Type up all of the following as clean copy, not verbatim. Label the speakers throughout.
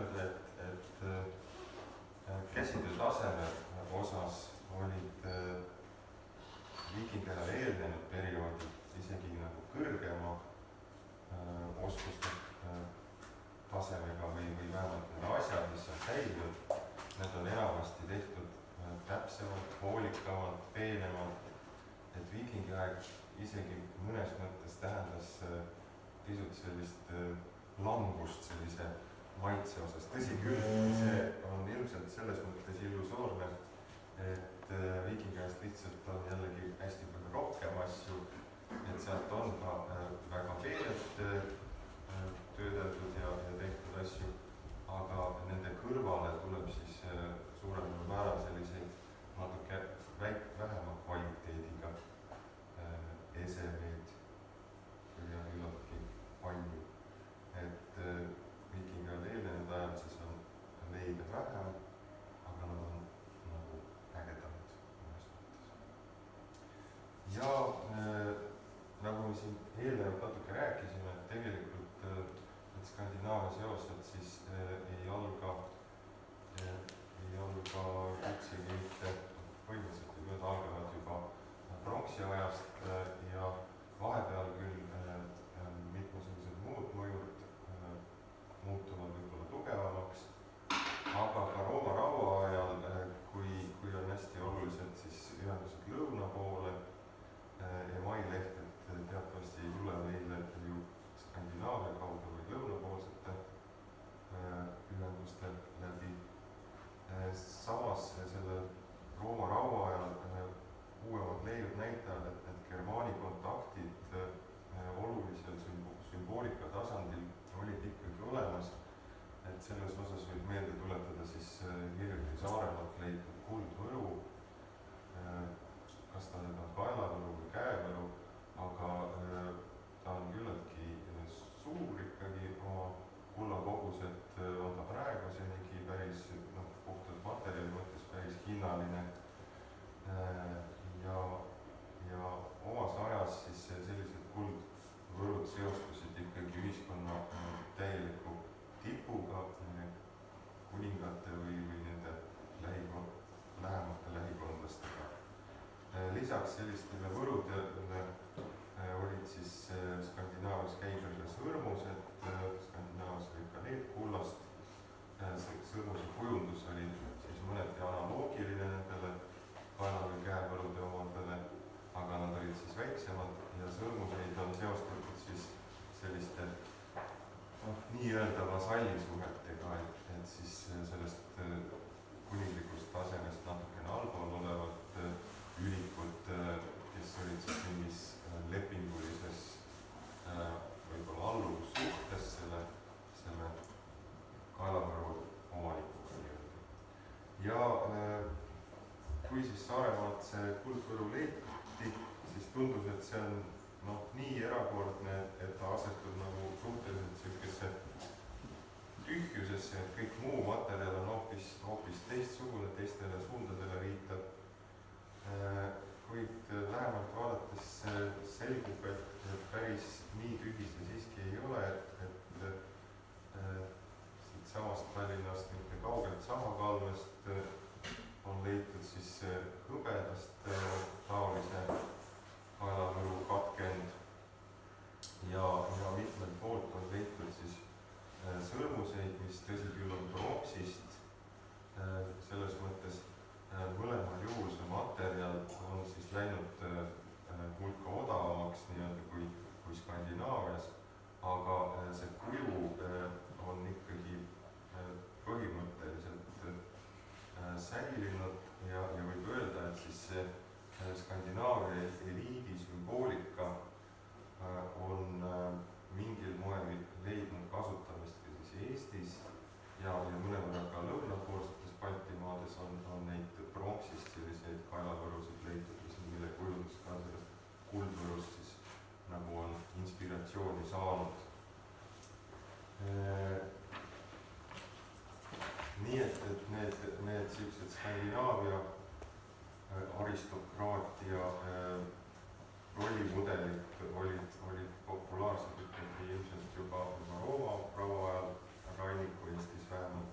Speaker 1: öelda, et käsitöö taseme osas olid viikingajale eelnenud perioodid isegi nagu kõrgema oskuste tasemega või vähemalt need asjad, mis on säilinud, need on enamasti tehtud täpsemalt, hoolikamalt, peenemalt, et viikingiaeg isegi mõnes mõttes tähendas pisut sellist langust sellise maitse osas. Tõsi küll, see on ilmselt selles mõttes illusoorne, et viikingiajast lihtsalt on jällegi hästi palju rohkem asju, et sealt on ka väga peenelt töödeldud ja tehtud asju, aga nende kõrvale tuleb siis suuremal määral selliseid natuke vähema kvaliteediga esemeid ja küllaltki palju. Et viikingajale eelnenud ajal siis on leide vähem, aga nad on nagu ägedamad mõnes mõttes. Ja nagu me siin eelnevalt natuke rääkisime, et tegelikult need Skandinaavia seosed siis ei alga üldsegi mitte, põhimõtteliselt või algavad juba pronksiajast ja vahepeal küll mitmesugused muud mõjud muutuvad võib-olla tugevamaks, aga ka Rooma rauaajal, kui on hästi olulised siis ühendused lõuna poole, emailehtед teatavasti ei tule meile ju Skandinaavia kaudu või lõunapoolsete ühenduste läbi. Samas selle Rooma rauaajal uuemad leiud näitavad, et need germaani kontaktid olulisel sümboolika tasandil olid ikkagi olemas, et selles osas võib meelde tuletada siis hiljuti Saaremaalt leitud kuldvõru, kas ta nüüd on kaelavõru või käevõru, aga ta on küllaltki suur ikkagi oma kullakogused, on ta praegusenigi päris puhtalt materjali mõttes päris hinnaline ja omas ajas siis sellised kuldvõrud seostusid ikkagi ühiskonna täieliku tipuga, kuningate või nende lähemate lähikondlastega. Lisaks sellistele võrudele olid siis Skandinaavias käibel sõrmused, Skandinaavias olid ka need kullast. Sõrmuse kujundus oli siis mõneti analoogiline nendele kaela- või käevõrude omadele, aga nad olid siis väiksemad ja sõrmuseid on seostatud siis selliste nii-öelda vasallisuhetega, et siis sellest kuninglikust tasemest natukene allpool olevad ülikud, kes olid siis mingis lepingulises võib-olla alluvussuhtes selle kaelavõru omanikuga nii-öelda. Ja kui siis Saaremaalt see kuldvõru leiti, siis tundus, et see on nii erakordne, et ta asetub nagu suhteliselt sellisesse tühjusesse, et kõik muu materjal on hoopis teistsugune, teistele suundadele viitab. Kuid lähemalt vaadates selgub, et päris nii tühi see siiski ei ole, et siit samast Tallinnast mitte kaugelt Sahakalmest on leitud siis hõbedast taolise kaelavõru katkend ja mitmelt poolt on leitud siis sõrmuseid, mis tõsi küll on pronksist, selles mõttes mõlemal juhul see materjal on siis läinud hulka odavamaks nii-öelda kui Skandinaavias, aga see kuju on ikkagi põhimõtteliselt säilinud ja võib öelda, et siis see Skandinaavia eliidi sümboolika on mingil moel leidnud kasutamist ka siis Eestis ja mõnevõrra ka lõunapoolsetes Baltimaades on neid pronksist selliseid kaelavõrusid leitud, mille kujundus ka sellest kuldvõrust siis nagu on inspiratsiooni saanud. Nii et need sellised Skandinaavia aristokraatia rollimudelid olid populaarsed ikkagi ilmselt juba Rooma rauaajal, ranniku Eestis vähemalt.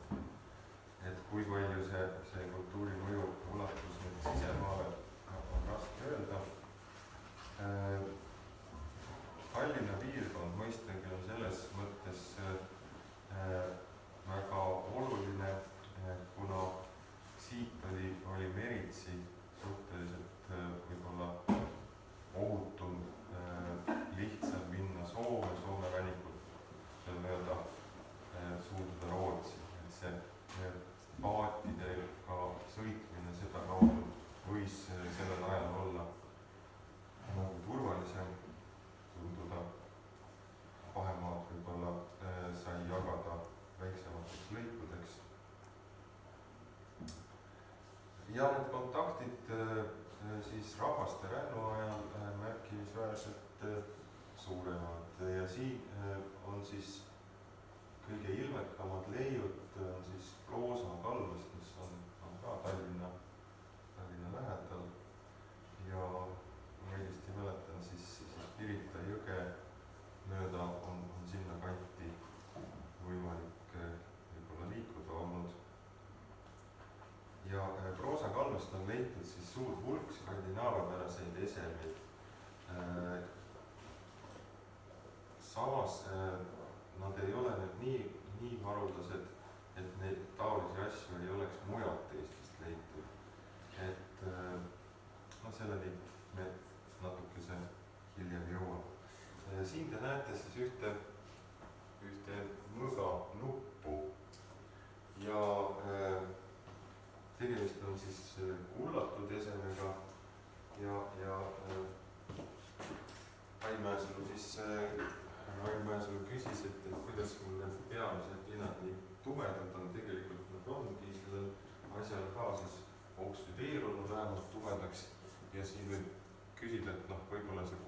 Speaker 1: ja need kontaktid siis rahvaste rännu ajal märkimisväärselt suuremad ja siin on siis kõige ilmekamad leiud on siis Proosa kalmist, mis on ka Tallinna lähedal ja ma õigesti mäletan, siis Pirita jõge mööda on sinna kanti võimalik võib-olla liikuda olnud. Ja Proosa kalmist on leitud siis suur hulk skandinaaviapäraseid esemeid. Samas nad ei ole nüüd nii haruldased, et neid taolisi asju ei oleks mujalt Eestist leitud. Et selleni me natukese hiljem jõuame. Siin te näete siis ühte mõõganuppu ja tegemist on siis kullatud esemega ja Ain Mäesalu küsis, et kuidas mul need peamised pinnad nii tumedad on, tegelikult nad ongi sellel asjal ka siis oksüdeerunud vähemalt tumedaks ja siin võib küsida, et võib-olla see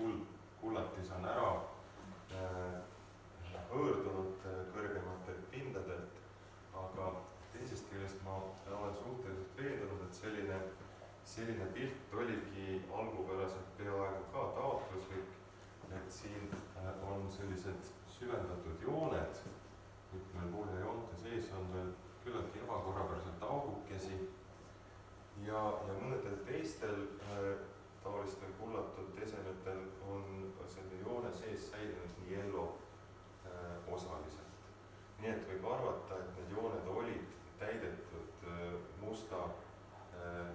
Speaker 1: kullatis on ära hõõrdunud kõrgematelt pindadelt, aga teisest küljest ma olen suhteliselt veendunud, et selline pilt oligi algupäraselt peaaegu ka taotluslik, et siin on sellised süvendatud jooned, mitmel pool ja joonte sees on veel küllaltki ebakorrapäraselt augukesi ja mõnedel teistel taolistel kullatud esemetel on selle joone sees säilinud nii ello osaliselt. Nii et võib arvata, et need jooned olid täidetud musta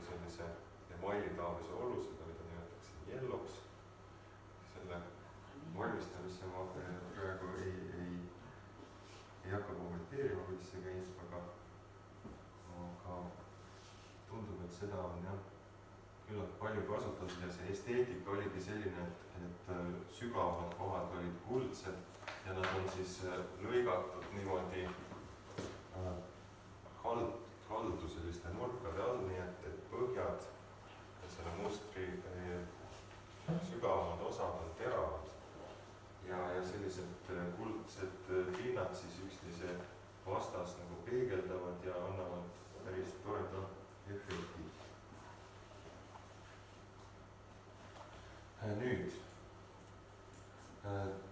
Speaker 1: sellise emailitaolise olusega, mida nimetatakse jelloks. Selle valmistamisse ma praegu ei hakka kommenteerima, kuidas see käib, aga tundub, et seda on küllalt palju kasutatud ja see esteetika oligi selline, et sügavamad kohad olid kuldsed ja nad on siis lõigatud niimoodi kaldu selliste nurkade all, nii et põhjad ja selle mustri sügavamad osad on teravad ja sellised kuldsed pinnad siis üksteise vastas nagu peegeldavad ja annavad päris toreda efekti. Nüüd,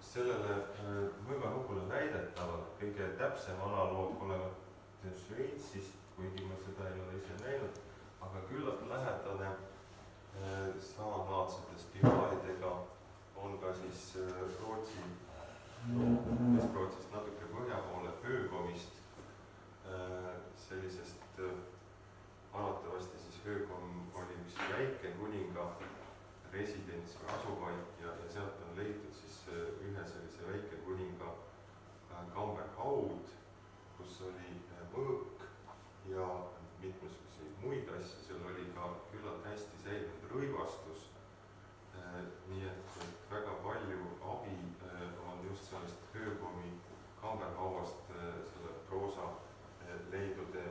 Speaker 1: sellele mõõganupule väidetavalt kõige täpsem analoog olevat Šveitsist, kuigi ma seda ei ole ise näinud, aga küllalt lähedane samalaadsete spiraalidega on ka siis Kesk-Rootsist natuke põhja poole Höökomist, sellisest arvatavasti siis Höökom oli üks väike kuninga residents või asupaik ja sealt on leitud siis ühe sellise väike kuninga kamberhaud, kus oli mõõk ja mitmesuguseid muid asju, seal oli ka küllalt hästi säilinud rõivastus, nii et väga palju abi on just sellest Höökomi kamberhauast selle Proosa leidude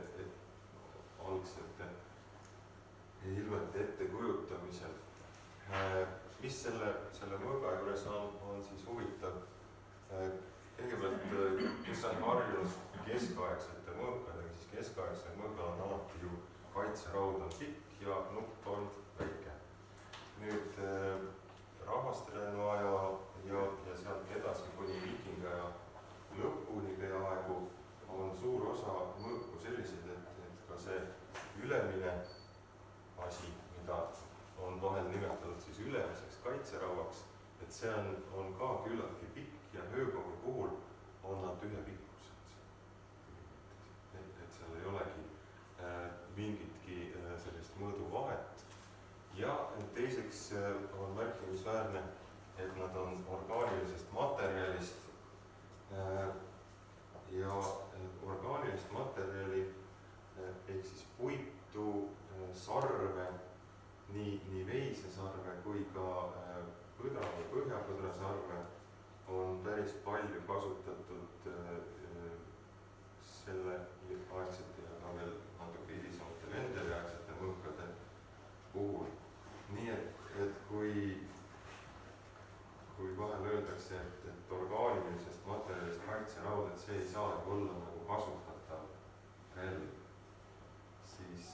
Speaker 1: algsete ilmete ettekujutamisel. Mis selle mõõga juures on siis huvitav? Kõigepealt, kes on harjunud keskaegsete mõõkadega, siis keskaegsel mõõgal on alati ju kaitseraud on pikk ja nupp on väike. Nüüd rahvasterännu aja ja sealt edasi kuni viikingaja lõpuni peaaegu on suur osa mõõku sellised, et ka see ülemine asi, mida on vahel nimetatud siis ülemiseks kaitserauaks, et see on ka küllaltki pikk ja Höökomi puhul on nad ühepikkused. Et seal ei olegi mingitki sellist mõõduvahet. Ja teiseks on märkimisväärne, et nad on orgaanilisest materjalist ja orgaanilist materjali ehk siis puitu, sarve, nii veisesarve kui ka põdra või põhjapõdrasarve on päris palju kasutatud selle aegsete ja ka veel natuke hilisemate Vendeli aegsete mõõkade kui vahel öeldakse, et orgaanilisest materjalist kaitseraud, et see ei saagi olla nagu kasutatav relv, siis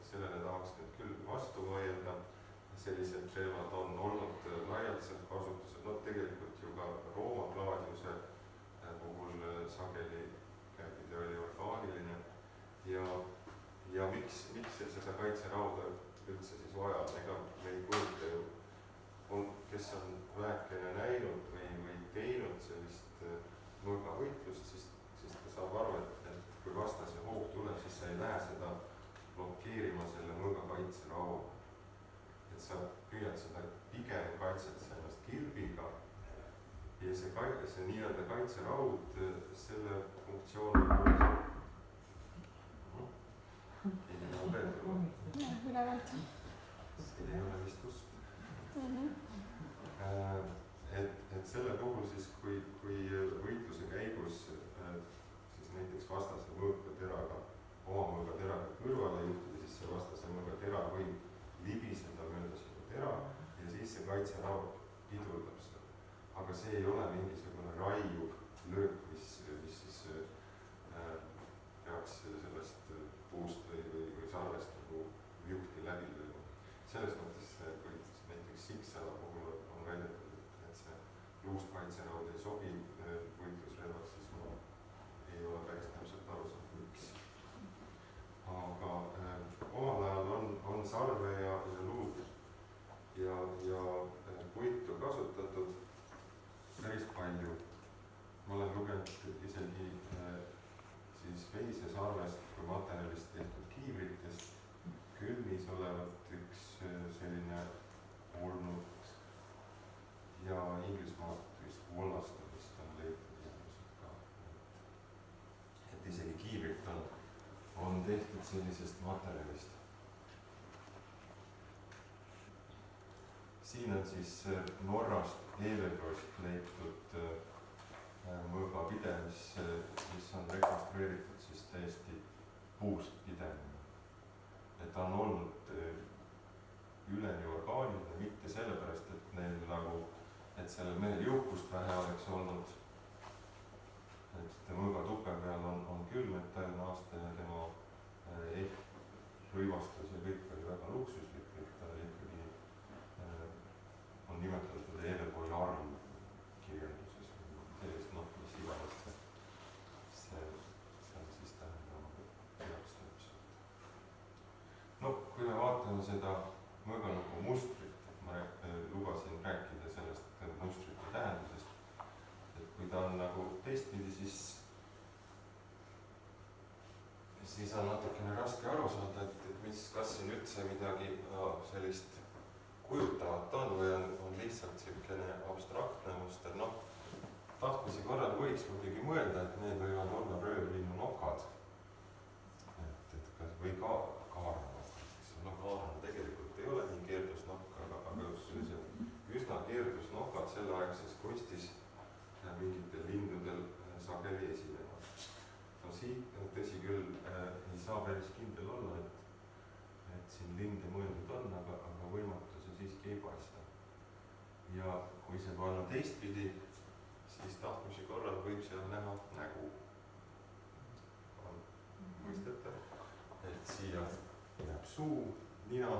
Speaker 1: sellele tahaks nüüd küll vastu vaielda. Sellised relvad on olnud laialdaselt kasutused, no tegelikult ju ka Rooma Gladiuse puhul sageli käibide oli orgaaniline ja miks seda kaitserauda üldse siis vaja on, ega me ei kujuta ju, kes on vähekene näinud või teinud sellist mõõgavõitlust, siis ta saab aru, et kui vastase hoog tuleb, siis sa ei lähe seda blokeerima selle mõõgakaitseraua. Et sa püüad seda pigem kaitset ennast kilbiga ja see nii-öelda kaitseraud, selle funktsioon
Speaker 2: ülevalt.
Speaker 1: See ei ole vist ust. Et selle puhul siis, kui võitluse käigus siis näiteks vastase mõõgateraga, oma mõõgateraga kõrvale juhtida, siis see vastase mõõgatera võib libiseda mööda seda tera ja siis see kaitseraud pidurdab seda. Aga see ei ole mingisugune raiuv löök, mis siis peaks sellest puust või sarvest nagu juhti läbi lööma. Selles mõttes, kui näiteks Siksala puhul on väidetud, et see luust kaitseraud ei sobi võitlusrelvaks, siis ma ei ole päris täpselt aru saanud, miks. Aga omal ajal on sarve ja luud ja puitu kasutatud päris palju. Ma olen lugenud isegi siis veisesarvest kui materjalist tehtud kiivritest külmis olevat üks selline olnud ja Inglismaalt vist Wollastonist on leitud järgmised ka. Et isegi kiivrit on tehtud sellisest materjalist. Siin on siis Norrast Evelgost leitud mõõgapide, mis on rekonstrueeritud siis täiesti puust pidemine. Et ta on olnud üleni orgaaniline, mitte sellepärast, et neil nagu, et sellel mehel jõukust vähe oleks olnud. Et mõõgatupe peal on küll metallnaaste ja tema rõivastus ja kõik oli väga luksuslik, et ta ikkagi on nimetatud Evelgoi arm kirjanduses. Sellist mis iganes see siis tähendama peaks täpselt. No kui me vaatame seda mõõganuku mustrit, et ma lubasin rääkida sellest mustrite tähendusest, et kui ta on nagu teistpidi, siis on natukene raske aru saada, et kas siin üldse midagi sellist kujutavat on või on lihtsalt selline abstraktne muster. No, tahtmisi korral võiks muidugi mõelda, et need võivad olla röövlinnu nokad. Või kaarnokad. Kaarna tegelikult ei ole nii keerdusnokk, aga just sellised üsna keerdusnokad selleaegses kunstis mingitel lindudel sageli esinevad. No siit tõsi küll ei saa päris kindel olla, et siin linde mõeldud on, aga võimatu see siiski ei paista. Ja kui see panna teistpidi, siis tahtmisi korral võib seal näha nägu. Mõistete, et siia jääb suu, nina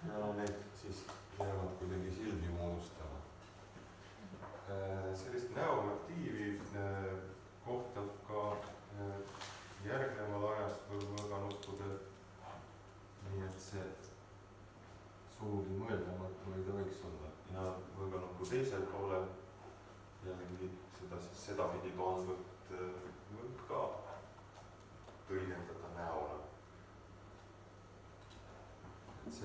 Speaker 1: ja need siis jäävad kuidagi silmi moodustama. Sellist näomotiivi kohtab ka järgneval ajastul mõõganukkudel, nii et see sugugi mõeldamatu ei tohiks olla. Ja mõõganukku teisel poolel jällegi sedapidi pandud võib ka tõlgendada näola. Et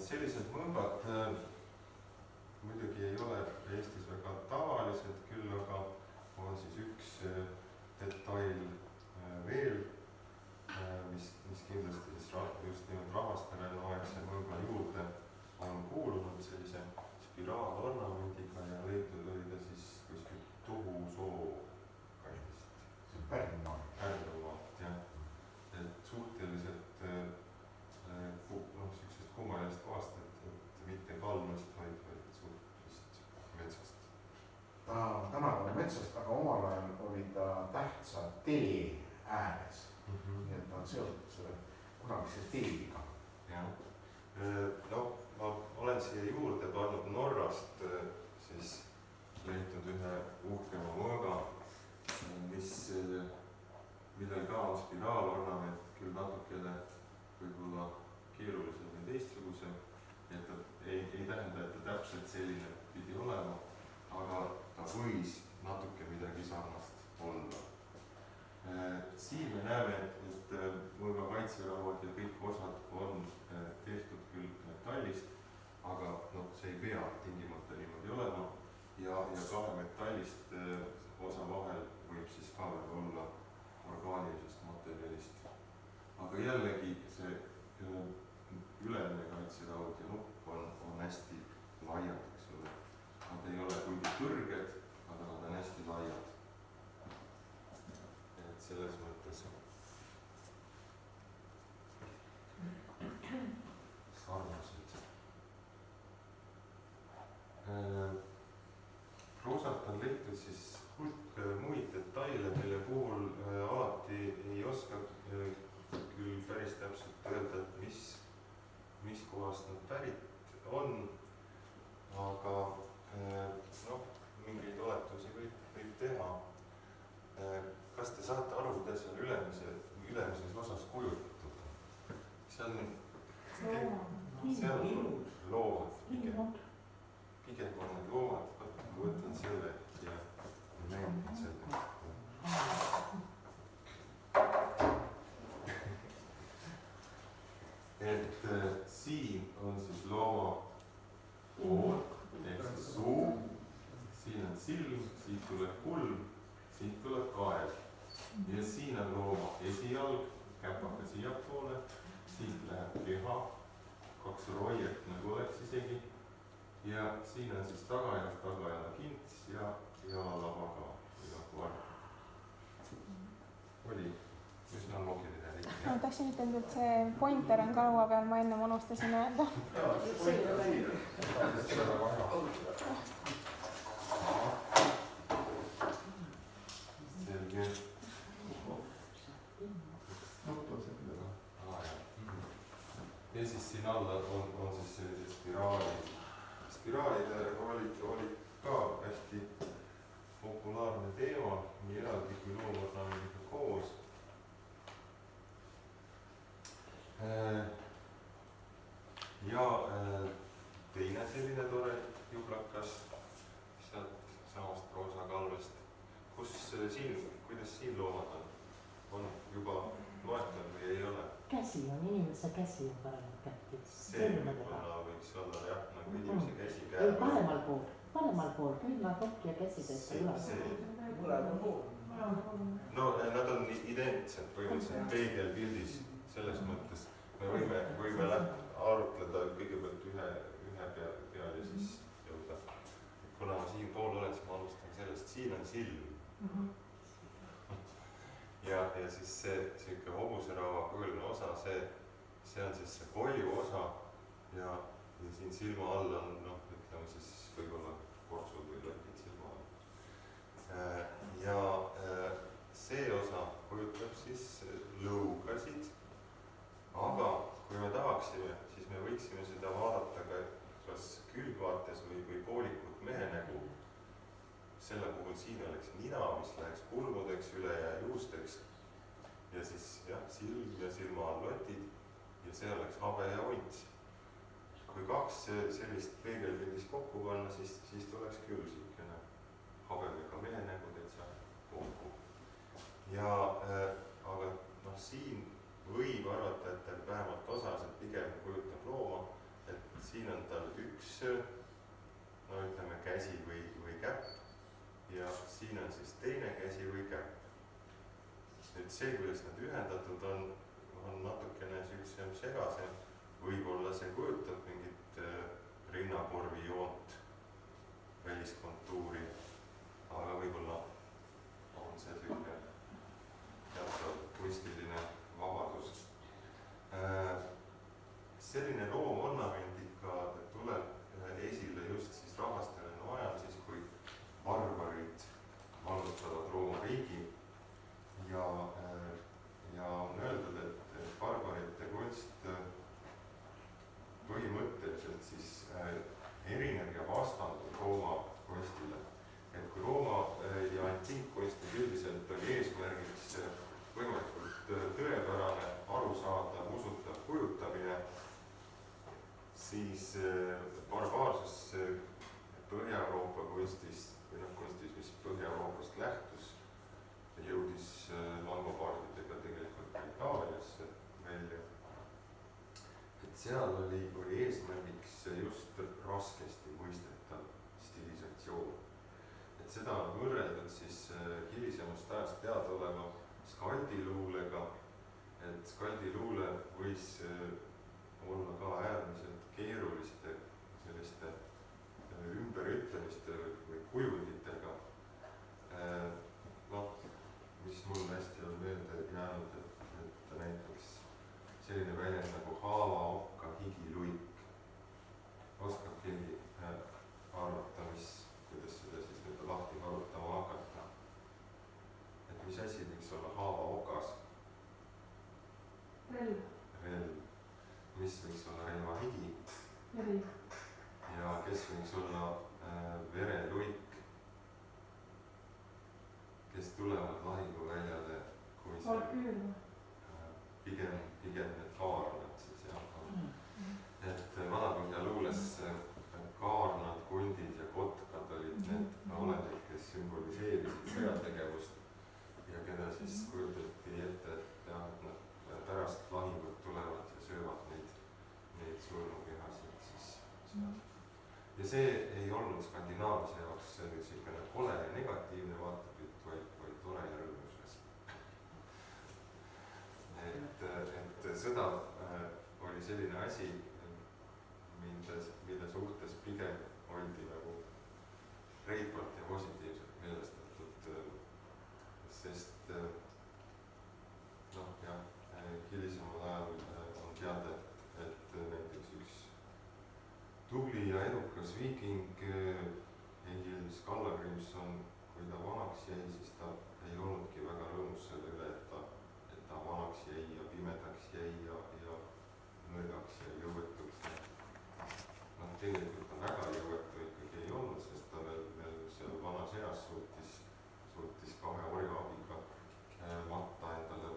Speaker 1: sellised mõõgad muidugi ei ole Eestis väga tavalised, küll aga on siis üks detail veel, mis kindlasti siis just nimelt rahvasterelvaaegse mõõga juurde on kuulunud sellise spiraalornamendiga ja leitud oli ta siis kuskil Tuhusoo kandist. Pärnumaalt, jah. Et suhteliselt
Speaker 2: tee ääres. Nii et ta on seotud selle kunagise teega.
Speaker 1: No, ma olen siia juurde pannud Norrast siis leitud ühe uhkema mõõga, millel ka on spiraalornament, küll natukene võib-olla keerulisem ja teistsugusem. Et ta ei tähenda, et ta täpselt selline pidi olema, aga ta võis natuke midagi sarnast olla. Siin me näeme, et mõõga kaitserauad ja kõik osad on tehtud küll metallist, aga see ei pea tingimata niimoodi olema ja kahe metallist osa vahel võib siis ka veel olla orgaanilisest materjalist. Aga jällegi see ülemine kaitseraud ja nupp on hästi laiad, eks ole. Nad ei ole kuigi kõrged, aga nad on hästi laiad. Et selles mõttes sarnased. Roosalt on leitud siis hulk muid detaile, mille puhul alati ei oska küll päris täpselt öelda, et mis kohast nad pärit on, aga mingeid oletusi võib teha. Kas te saate aru, mida seal ülemises osas kujutatud? Seal on loomad pigem on need loomad, ma võtan selle ja näitan selle. Et siin on siis looma pool, ehk siis suu, siin on silm, siit tuleb kulm, siit tuleb kael. Ja siin on looma esijalg, käpaka siiapoole, siit läheb keha, 2 roiet nagu oleks isegi. Ja siin on siis tagajala kints ja lava ka, või varg. Oli üsna loogiline.
Speaker 3: Ma tahtsin ütelda, et see pointer on ka laua peal, ma ennem unustasin öelda.
Speaker 1: Selge. Ja siis siin alla on siis sellised spiraalid. Spiraalid olid ka hästi populaarne teema, nii eraldi kui loomuornamendiga koos. Ja teine selline tore jublakas sealt samast roosa kalvest. Kuidas siin loomad on? On juba loetud või ei ole?
Speaker 4: Käsi on, inimese käsi on paremat kätt.
Speaker 1: See võib-olla võiks olla jah, nagu inimese käsi
Speaker 4: käe. Ei, paremal pool, küünlakopp ja käsi täitsa üle.
Speaker 1: No nad on identsed põhimõtteliselt peegelpildis selles mõttes. Me võime arutleda kõigepealt ühe peal ja siis jõuda. Kuna ma siin pool olen, siis ma alustan sellest. Siin on silm. Ja siis see siuke hobuseraua kujuline osa, see on siis see kolju osa ja siin silma all on, ütleme siis võib-olla kortsud või lõpid silma all. Ja see osa kujutab siis lõugasid, aga kui me tahaksime, siis me võiksime seda vaadata ka kas külgvaates või poolikut mehenägu. Selle puhul siin oleks nina, mis läheks kulmudeks üle ja juusteks ja siis silm ja silma all lotid ja see oleks habe ja unts. Kui 2 sellist peegelpildis kokku panna, siis tuleks küll siukene habemega mehenägu täitsa kokku. Aga siin võib arvata, et vähemalt osas, et pigem kujutab looma, et siin on tal üks käsi või käpp ja siin on siis teine käsi või käpp. Nüüd see, kuidas nad ühendatud on natukene siuksem segasem. Võib-olla see kujutab mingit rinnakorvi joont, väliskontuuri, aga võib-olla on see siuke teatav kunstiline vabadus. Selline loomornamendika tuleb esile just siis rahvastelennu ajal, siis kui barbarid vallutavad Rooma riigi ja siis barbaarsus Põhja-Euroopa kunstis või kunstis, mis Põhja-Euroopast lähtus, jõudis langopardidega tegelikult Itaaliasse välja. Et seal oli eesmärgiks just raskesti mõistetav stilisatsioon. Et seda on võrreldud siis hilisemast ajast teadaoleva skaldiluulega, et skaldiluule võis olla ka äärmiselt keeruliste selliste ümberütlemiste või kujunditega. Mis mul hästi on meelde jäänud, et näiteks selline väljend nagu haavaokka higiluik. Oskab keegi arvata, kuidas seda siis nüüd lahti arutama hakata? Et mis asi võiks olla haavaokas?
Speaker 5: Relv.
Speaker 1: Mis võiks olla relva higi?
Speaker 5: Veri.
Speaker 1: Ja kes võiks olla vereluik, kes tulevad lahinguväljale, kui see pigem need kaarnad siis jah on. Et Vana-Põhja luules kaarnad, kundid ja kotkad olid need olendid, kes sümboliseerisid sõjategevust ja keda siis kujutati ette, et nad pärast lahingut tulevad ja söövad neid surnukehasid siis seal. Ja see ei olnud skandinaavlase jaoks selline kole ja negatiivne vaatepilt, vaid tore ja rõõmusas. Et sõda oli selline asi, mille suhtes pigem oldi nagu reipalt ja positiivselt meelestatud, sest hilisemal ajal on teada, et näiteks üks tubli ja edukas viiking Egil Skallagrimson, kui ta vanaks jäi, siis ta ei olnudki väga rõõmus selle üle, et ta vanaks jäi ja pimedaks jäi ja nõrgaks ja jõuetuks. Tegelikult ta väga jõuetu ikkagi ei olnud, sest ta veel seal vanas eas suutis 2 orja abiga matta endale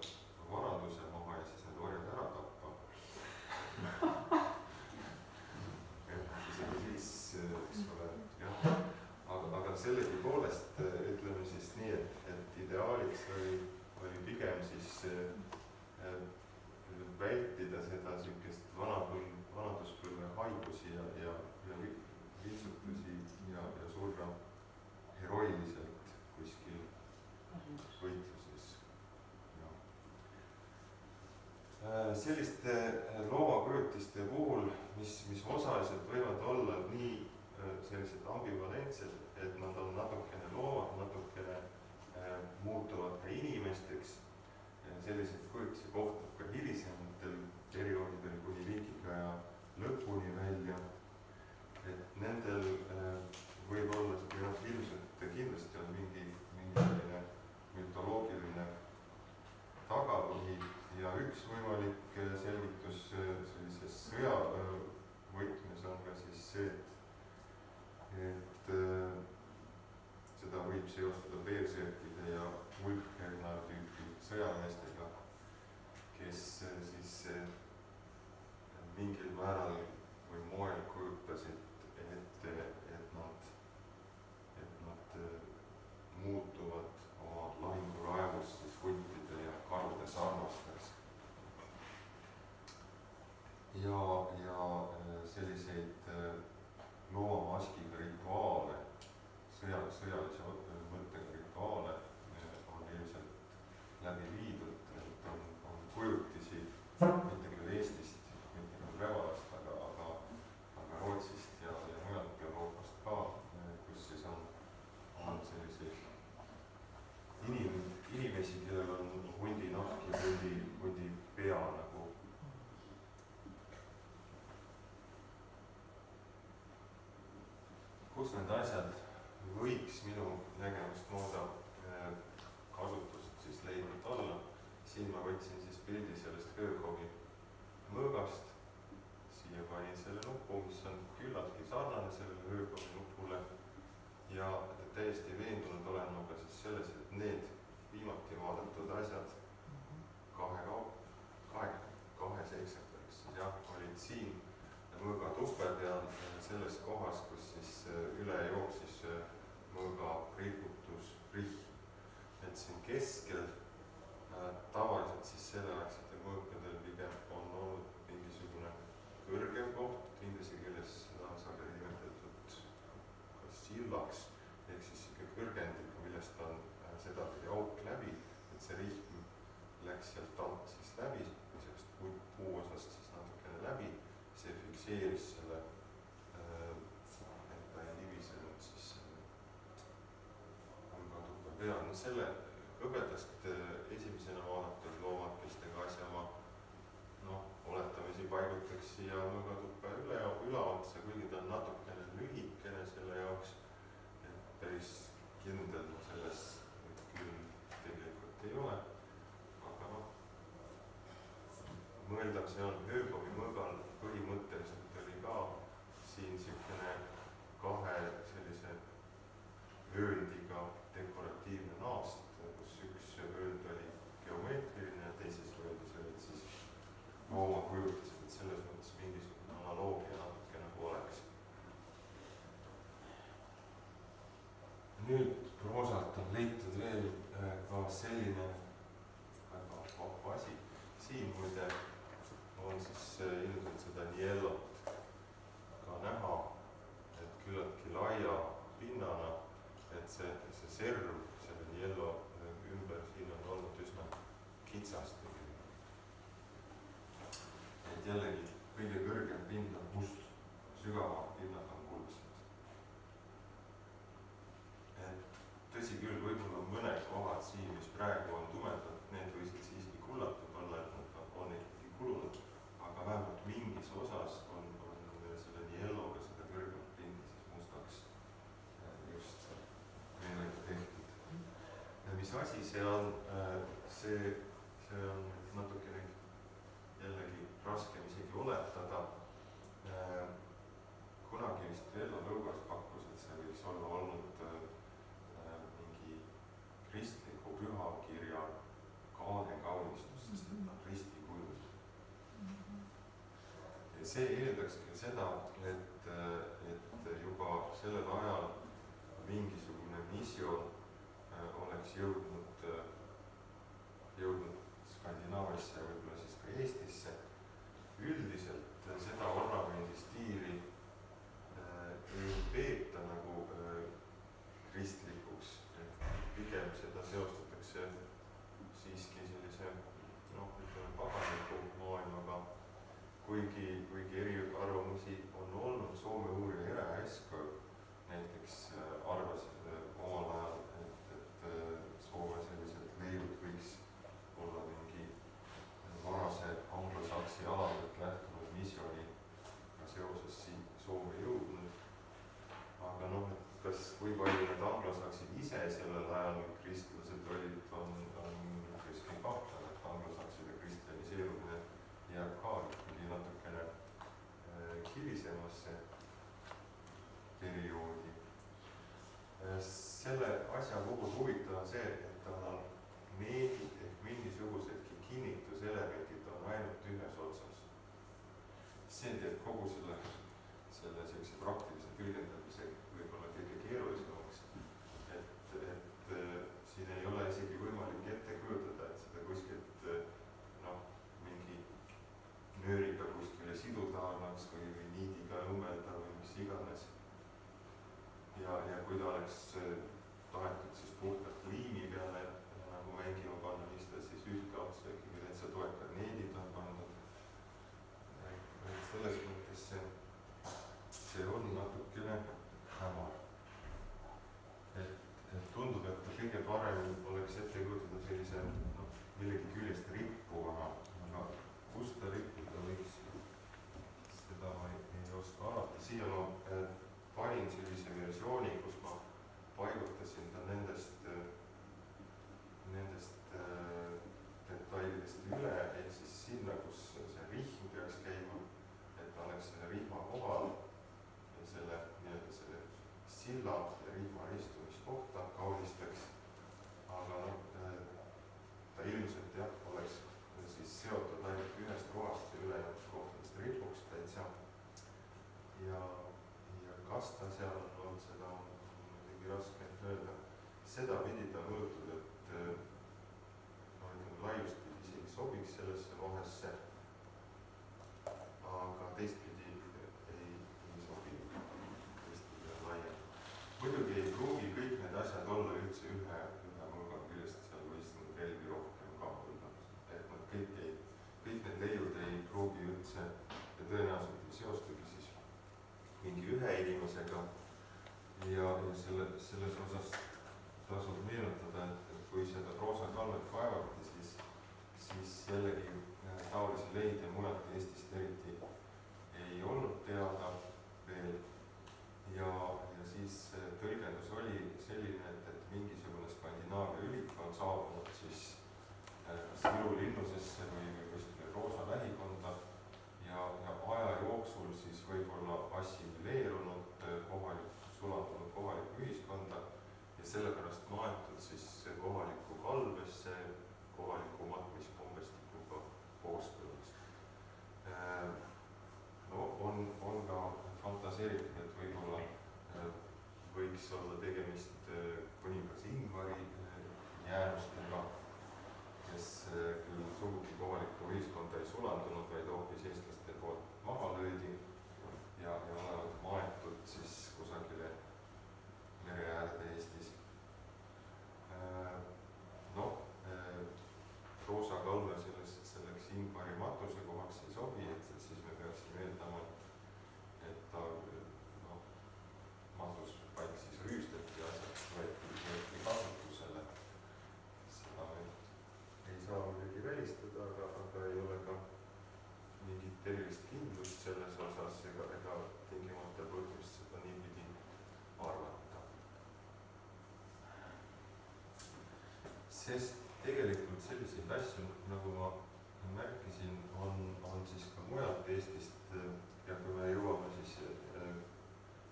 Speaker 1: varanduse maha ja siis need orjad ära tappa. Isegi siis, eks ole, jah. Aga sellegipoolest ütleme siis nii, et ideaaliks oli pigem siis vältida seda sükest vanaduspõlve haigusi ja vitsutusi ja surra heroiliselt kuskil võitluses. Selliste loomakujutiste puhul, mis osaliselt võivad olla nii sellised ambivalentsed, et nad on natukene loovad, natukene muutuvad ka inimesteks. Selliseid kujutisi kohtab ka hilisematel perioodidel kuni viikingaja lõpuni välja. Et nendel võib olla ilmselt kindlasti on mingi mütoloogiline tagapõhi ja üks võimalik selgitus sellises sõjavõtmes on ka siis see, et seda võib seostada beersärkide ja Ulfherna tüüpi sõjameestega, kes siis mingil määral või moel kujutasid ette, et nad muutuvad oma lahinguraevus siis huntide ja karude sarnasteks. Ja selliseid loomamaskiga rituaale, sõjalise mõttega rituaale on ilmselt läbi viidud, et on kujutisi, mitte küll Eestist, mitte küll Revalast, aga Rootsist ja mujalt Euroopast ka, kus siis on selliseid inimesi, kellel on hundi nahk ja hundi pea nagu. Kus need asjad võiks minu nägemust mooda kasutust siis leidnud olla. Siin ma võtsin siis pildi sellest Höökovi mõõgast. Siia panin selle nupu, mis on küllaltki sarnane sellele Höökovi nupule. Ja täiesti veendunud olen ma ka siis selles, et need viimati vaadatud asjad kahes eksemplaris jah, olid siin. Ja mõõgatuppe peal selles kohas, kus siis üle jooksis mõõga riputusrihm. et siin keskel tavaliselt siis selleaegsetel mõõkadel pigem on olnud mingisugune kõrgem koht, inglise keeles seda on sageli nimetatud kas sillaks, ehk siis sihuke kõrgendik, millest on sedapidi auk läbi, et see rihm läks sealt alt siis läbi, sellest puuosast siis natukene läbi, see fikseeris selle, et ta ei libisenud siis mõõgatuppe peal. No selle hõbedast esimesena vaadatud loomakestega asjamaa, oletamisi paigutaks siia mõõgatuppe üleotsa, kuigi ta on natukene lühikene selle jaoks, et päris kindel selles küll tegelikult ei ole, aga mõeldav see on. Hööbovi mõõgal põhimõtteliselt oli ka siin siukene kahe sellise vööndiga dekoratiivne naast, kus üks vöönd oli geomeetriline ja teises vööndis olid siis loomakujutised, et selles mõttes mingisugune analoogia natuke nagu oleks. Nüüd proosalt on leitud veel ka selline väga vahva asi. Siin muide on siis ilmselt seda niellot ka näha, et küllaltki laia pinnana, et see serv selle niello ümber siin on olnud üsna kitsast. Et jällegi kõige kõrgem pind on must, sügavamad pinnad on kuldsed. Et tõsi küll, võib-olla mõned kohad siin, mis praegu on tumedad, need võisid siiski kullatud olla, et nad on ikkagi kulunud, aga vähemalt mingis osas on selle nielloga seda kõrgemat pindi siis mustaks just meelega tehtud. Ja mis asi see on? See on natukene jällegi raskem isegi oletada. Kunagi vist Vello Lõugas pakkus, et see võiks olla olnud mingi kristliku pühakirja kaanekaunistus, sest et nad risti kujul. Ja see eeldakski seda, et juba sellel ajal mingisugune missioon oleks jõudnud Skandinaaviasse ja võib-olla siis ka Eestisse. Üldiselt seda ornamendistiili ei peeta nagu kristlikuks, pigem seda seostatakse siiski sellise paganiku maailmaga, kuigi eriarvamusi on olnud. Soome uurija Ere Häskog näiteks arvas omal ajal, et Soome sellised leidud võiks olla mingi varase anglosaksi aladelt lähtunud missiooniga seoses siin Soome jõudnud. Aga kui palju need anglosaksid ise sellel ajal kristlased olid, on üpriski kahtlane, et anglosakside kristjaniseerumine jääb ka ikkagi natukene hilisemasse perioodi. Selle asja puhul huvitav on see, et tal on needid ehk mingisugusedki kinnituselemendid on ainult ühes otsas. See teeb kogu selle sellise praktilise tõlgendamise võib-olla kõige keerulisemaks, et siin ei ole isegi võimalik ette kujutada, et seda kuskilt mingi nööriga kuskile siduda annaks või niidiga õmmelda või mis iganes. Ja kui ta oleks tahetud siis puhtalt liimi peale nagu mängima panna, siis ta siis ühte otsa ikkagi täitsa toekad needid on pandud. Selles mõttes see on natukene hämar. Et tundub, et kõige parem oleks ette kujutada sellise millegi küljest rippuvana, aga kust ta rippuda võiks, seda ma ei oska arvata. Siia ma panin sellise versiooni, kus ma paigutasin ta nende kas ta seal on olnud, seda on muidugi raske öelda. Sedapidi ta mõõtud, et no ütleme laiustpidi isegi sobiks sellesse vahesse, aga teistpidi ei sobi, teistpidi on laiem. muidugi ei pruugi kõik need asjad olla üldse ühe mõõga küljest, seal võis relvi rohkem ka olla. Et nad kõik need leiud ei pruugi üldse ja tõenäoliselt ei seostugi siis mingi ühe inimesega. Ja selles osas tasub meenutada, et kui seda proosakalvet kaevati, siis jällegi taolisi leide mujalt Eestist eriti ei olnud teada veel. Ja siis tõlgendus oli selline, et mingisugune Skandinaavia ülik on saabunud siis kas Iru linnusesse või kuskile Roosa lähikonda ja aja jooksul siis võib-olla assimileerunud sulandunud kohalikku ühiskonda ja sellepärast maetud siis kohalikku kalvesse kohaliku matmiskombestikuga kooskõlas. No on ka fantaseeritud, et võib-olla võiks olla tegemist kuningas Ingvari jäänustega, kes küll sugugi kohalikku ühiskonda ei sulandunud, vaid hoopis eestlaste poolt maha löödi ja olevat maetud siis kusagile mere äärde Eestis. Proosakalve selleks Ingvari matuse kohaks ei sobi, et siis me peaksime eeldama, et ta matuspaik siis rüüstati ja asjad võeti kasutusele. Seda ei saa muidugi välistada, aga ei ole ka mingit erilist kindlust selles osas ega tingimata põhjust seda niipidi arvata. Sest tegelikult selliseid asju, nagu ma märkisin, on siis ka mujalt Eestist ja kui me jõuame siis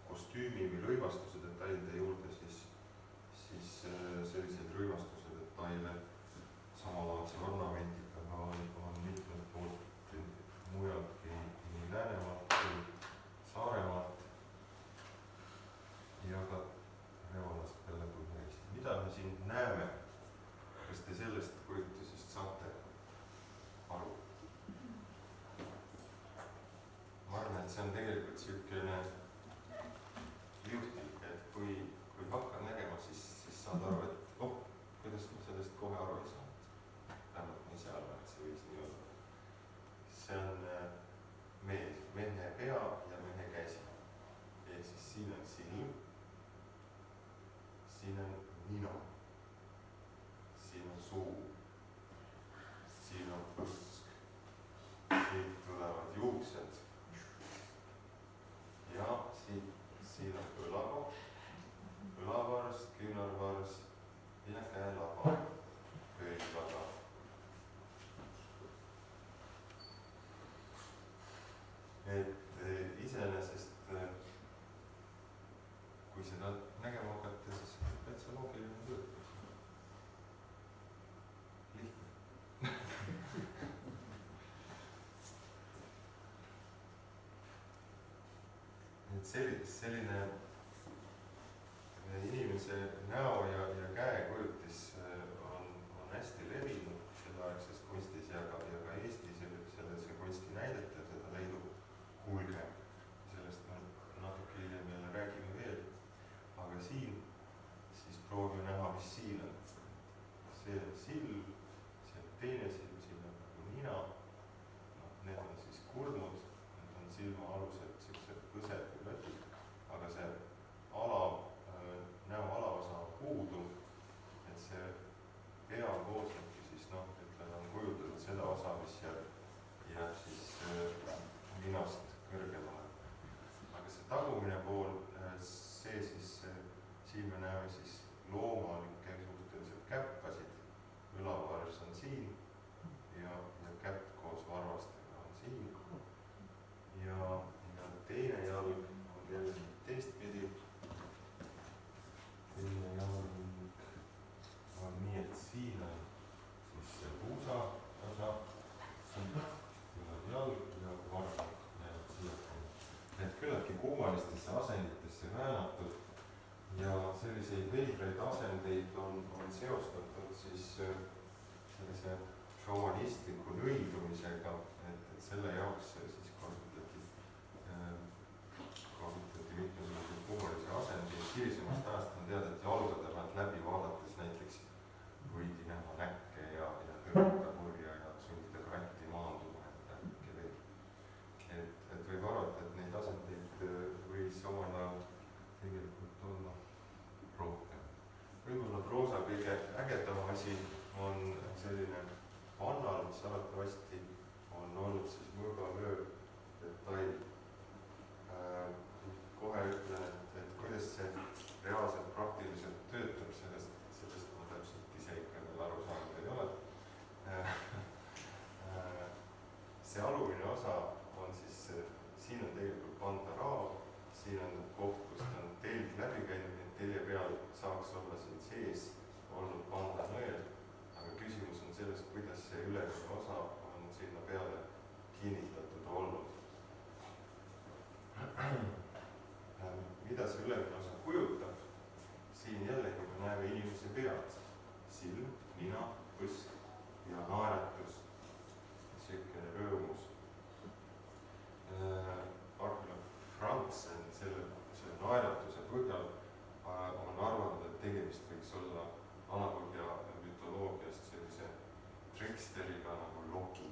Speaker 1: kostüümi või rõivastuse detailide juurde, siis selliseid rõivastuse detaile samalaadse ornamendikaga on mitmelt poolt mujaltki nii Läänemaalt kui Saaremaalt ja ka Revalast peale Põhja-Eesti. Mida me siin näeme? Kas te sellest kujutisest saate aru? Ma arvan, et see on tegelikult niisugune juhtiv, et kui hakkad nägema, siis saad aru, et kuidas ma sellest kohe aru ei saanud. Vähemalt ma ise arvan, et see võiks nii olla. See on mehe pea ja mehe käsi. Ehk siis siin on silm, siin on nina, siin on suu, siin on põsk, siit tulevad juuksed ja siin on õlakopp, õlavars, küünarvars ja käelaba pöidlaga. Et iseenesest, kui seda nägema hakata, siis täitsa loogiline tööd. Lihtne. Et selline inimese näo ja käekujutis on hästi levinud selleaegses kunstis ja ka Eestis sellise kunstinäidetel seda leidub hulge. Sellest me natuke hiljem jälle räägime veel. Aga siin siis proovime näha, mis siin on. See on silm, see on teine silm, siin on nagu nina. Need on siis kurnud, need on silmaalused sellised põsed või lõtid, aga see näo alaosa on puudu, et see pea koosnebki siis ütleme, on kujutatud seda osa, mis jääb siis ninast kõrgemale. Aga see tagumine pool, see siis, siin me näeme siis loomalikke suhteliselt käppasid, õlavars on siin ja käpp koos varvastega on siin ja teine jalg on jälle teistpidi. Teine jalg on nii, et siin on siis see puusa osa, siin tuleb jalg ja varvak jäävad siia. Need küllaltki kummalistesse asenditesse väänatud ja selliseid veidraid asendeid on seostatud siis sellise šomanistliku nõidumisega, et selle jaoks siis kasutati mitmesuguseid kummalisi asendeid. Hilisemast ajast on teada, et jalgade pealt läbi vaadates näiteks võidi näha näkke ja tõrjuda kurja ja sundida kratti maanduma, et äkki veel. Et võib arvata, et neid asendeid võis omal ajal tegelikult olla rohkem. Võib-olla proosa kõige ägedam asi on selline pannal, mis arvatavasti on olnud siis mõõgavöö detail. Kohe ütlen, et kuidas see reaalselt praktiliselt töötab, sellest ma täpselt ise ikka veel aru saanud ei ole. See alumine osa on siis, siin on tegelikult pandaraav, siin on koht, kust on telg läbi käinud, et telje peal saaks olla siin sees olnud pandanõel, aga küsimus on selles, kuidas see ülemine osa on sinna peale kinnitatud olnud. Mida see ülemine osa kujutab? Siin jällegi me näeme inimese pead, silm, nina, põsk ja naeratus, selline rõõmus. Arkeoloog Franzen selle naeratuse põhjal on arvanud, et tegemist võiks olla Vana-Põhja mütoloogiast sellise triksteriga nagu Loki.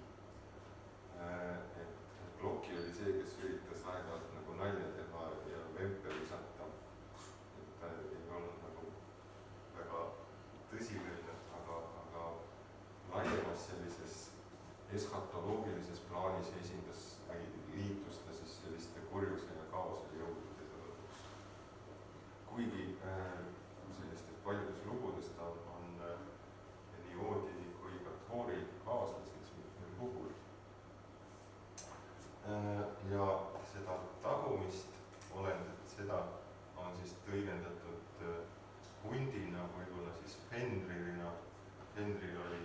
Speaker 1: Et Loki oli see, kes üritas aeg-ajalt nagu nalja teha ja vempe visata. Et ta ei olnud nagu väga tõsimeelne, aga laiemas sellises eskatoloogilises plaanis esindas või liitus ta siis selliste kurjuse ja kaose jõududega lõpuks. Kuigi sellistest paljudest lugudest on nii Oodini kui ka Thori kaaslaseks mitmel puhul. Ja seda tagumist olendit, seda on siis tõlgendatud hundina, võib-olla siis Fenririna. Fenrir oli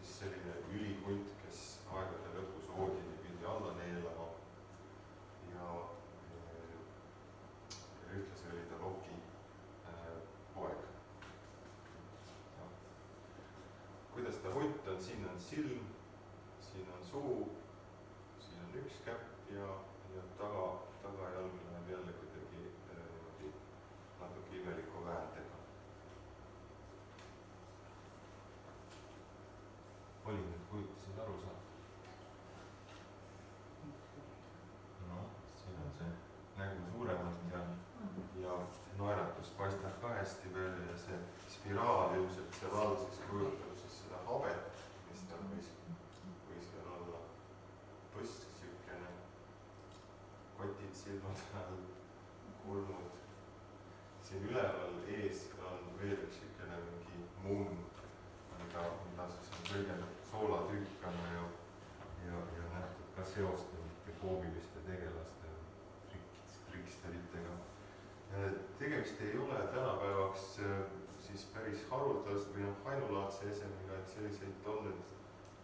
Speaker 1: siis selline ülihunt, kes aegade lõpus Oodini pidi alla neelama ja ühtlasi oli ta Loki poeg. Kuidas ta hunt on, siin on silm, siin on suu, siin on üks käpp ja tagajalg läheb jälle kuidagi natuke imeliku vääntega. Oli nüüd kujutasid aru saada? No, siin on see nägu suuremalt ja naeratus paistab ka hästi välja ja see spiraal ilmselt seal all siis kujutab siis seda habet, mis tal võis seal olla. Põsk sükene, kotid silmad all, kulmud. Siin üleval ees on veel üks sükene mingi mumm, mida siis on tõlgendatud soolatükkana ja nähtud ka seoste mitte koomiliste tegelaste triksteritega. Tegemist ei ole tänapäevaks siis päris haruldast või ainulaadse esemiga, et selliseid on nüüd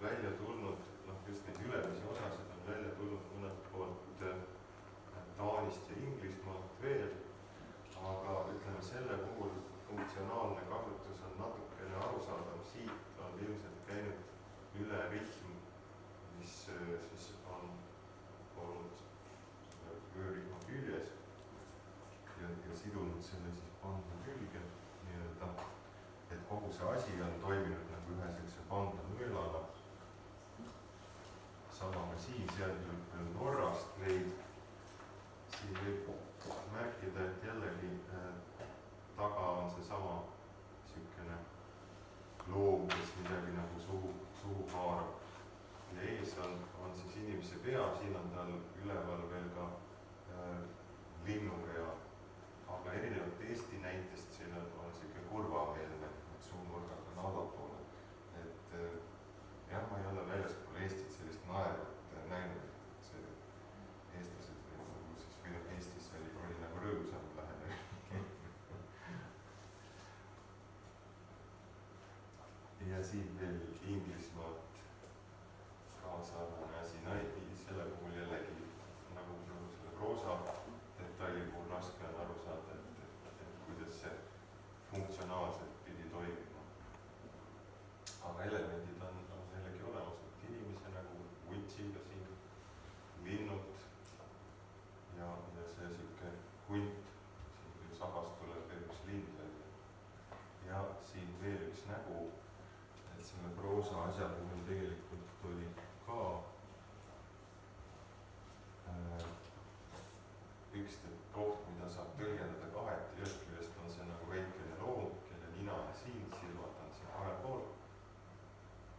Speaker 1: välja tulnud, just neid ülemisi osasid on välja tulnud mõnelt poolt Taanist ja Inglismaalt veel, aga ütleme selle puhul funktsionaalne kasutus on natukene arusaadav. Siit on ilmselt käinud üle rühm, mis siis on olnud vöörihma küljes ja sidunud selle siis panda külge nii-öelda, et kogu see asi on toiminud nagu ühe sellise panda nõelana. Sama ka siin, seal küll Norrast leid. Siin võib märkida, et jällegi taga on seesama sükene loom, kes midagi nagu suhu haarab. Ja ees on siis inimese pea, siin on tal üleval veel ka linnupea. Aga erinevalt Eesti näitest siin on selline kurvameelne, et suunurgad on allapoole. Et jah, ma ei ole väljaspool Eestit sellist naerut näinud, et see eestlased või Eestis oli nagu rõõmsam lähenemine. Ja siin veel Inglismaalt ka sarnane asi, selle puhul jällegi nagu selle proosa detaili puhul raske on aru saada, et kuidas see funktsionaalselt pidi toimima. Aga elemendid on jällegi olemas, et inimese nägu, vuntsiga siin, linnud ja see siuke hunt, siin küll sabast tuleb veel üks lind välja. Ja siin veel üks nägu, et selle proosa asja puhul tegelikult oli ka üks koht, mida saab tõlgendada kaheti. Ühest küljest on see nagu väikene loom, kelle nina on siin, silmad on siin kahel pool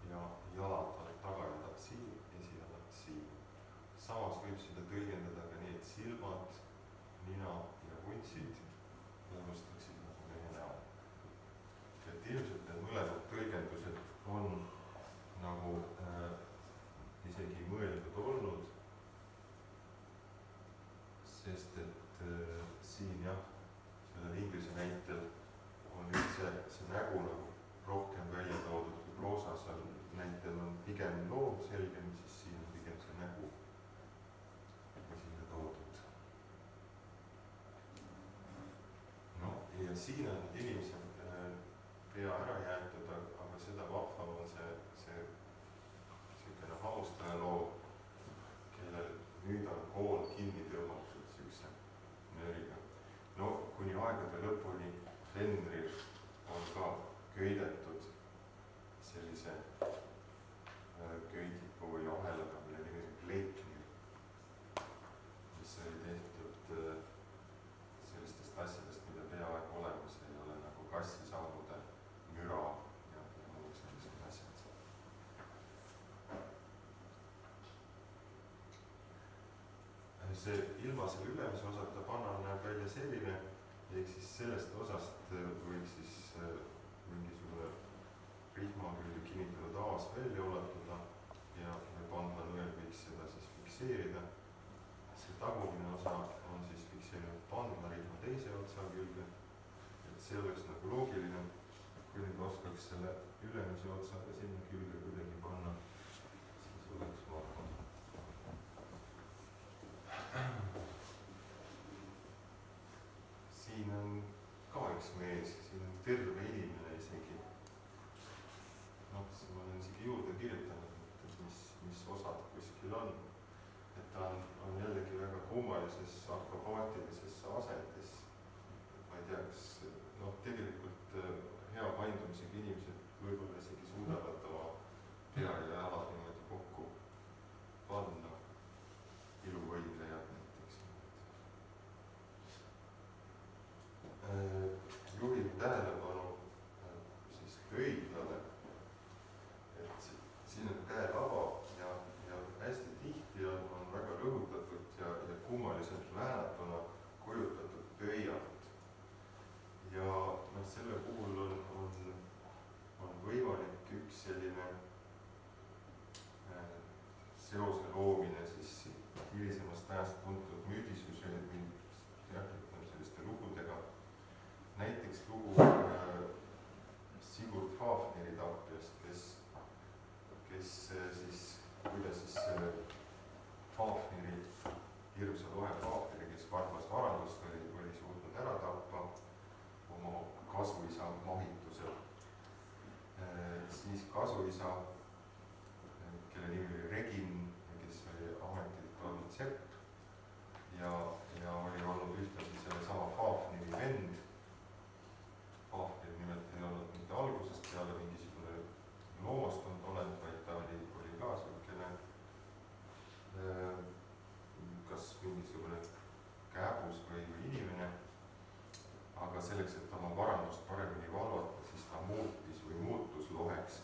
Speaker 1: ja jalad on tagajalad siin, esijalad siin. Samas võib seda tõlgendada ka nii, et silmad, nina ja vuntsid moodustaksid nagu mehe näo. Et ilmselt need mõlemad tõlgendused on nagu isegi mõeldud olnud, sest et siin jah, sellel inglise näitel on nüüd see nägu nagu rohkem välja toodud kui proosas on. Näitel on pigem loom selgem, siis siin on pigem see nägu esile toodud. No ja siin on inimese pea ära jäetud, aga seda vahvam on see siukene hammustaja loom, kellel nüüd on kool kinni tõmmatud siukse nööriga. No kuni aegade lõpuni Fenrir on ka köidetud sellise köidiku või ahelaga, mille nimi on Gleipnir, mis oli tehtud sellistest asjadest, mida peaaegu olemas ei ole, nagu kassisammude müra ja muud sellised asjad. See ilma selle ülemise osata panna näeb välja selline, ehk siis sellest osast võiks siis mingisugune rihma külge kinnitatud aas välja ulatuda ja pandlanõel võiks seda siis fikseerida. See tagumine osa on siis fikseerinud pandlarihma teise otsa külge, et see oleks nagu loogiline. Kui nüüd oskaks selle ülemise otsaga sinna külge kuidagi panna, siis oleks vahva. Siin on ka üks mees, siin on terve inimene isegi. Ma olen isegi juurde kirjutanud, et mis osad kuskil on. Et ta on jällegi väga kummalises akrobaatilises asendis. Ma ei tea, kas tegelikult hea paindumisega inimesed võib-olla isegi suudavad oma pea ja jalad niimoodi kokku panna. Iluvõitlejad näiteks. Juhin tähelepanu siis köidlale, et siin on käelava ja hästi tihti on väga rõhutatud ja kummaliselt väänatuna kujutatud pöialt. Ja selle puhul on võimalik üks selline seose loomine siis hilisemast ajast tuntud müüdisüžeed selliste lugudega. Näiteks lugu Sigurd Fafniri tapjast, kes siis, kuidas siis Fafniri, hirmsa lohe Fafniri, kes Varmas varandust oli suutnud ära tappa oma kasuisa mahitusel. Siis kasuisa, kelle nimi oli Regin, kes oli ametilt olnud sepp ja oli olnud ühtlasi selle sama Fafniri vend. Fafnir nimelt ei olnud mitte algusest peale mingisugune loomastunud olend, vaid ta oli ka selline kas mingisugune kääbus või inimene. Aga selleks, et oma varandust paremini valvata, siis ta muutus loheks.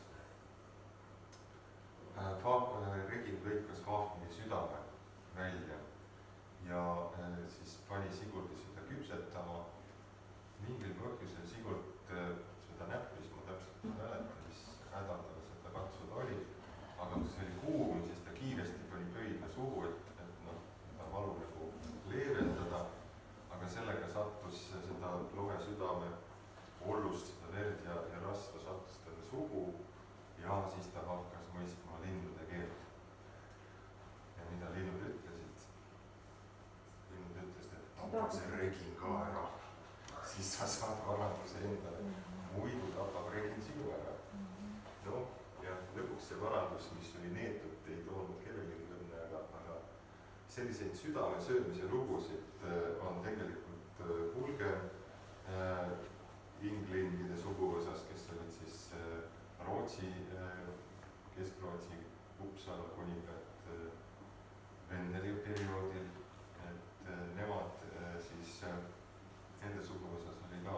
Speaker 1: tapab see regin ka ära, siis sa saad varanduse endale, muidu tapab regin sinu ära. noh, ja lõpuks see varandus, mis oli neetud, ei toonud kellelegi õnne, aga selliseid südame söömise lugusid on tegelikult hulgem inglingide suguvõsas, kes olid siis Rootsi, Kesk-Rootsi Uppsala kuningad Vendeli perioodil, et nemad siis, nende suguvõsas oli ka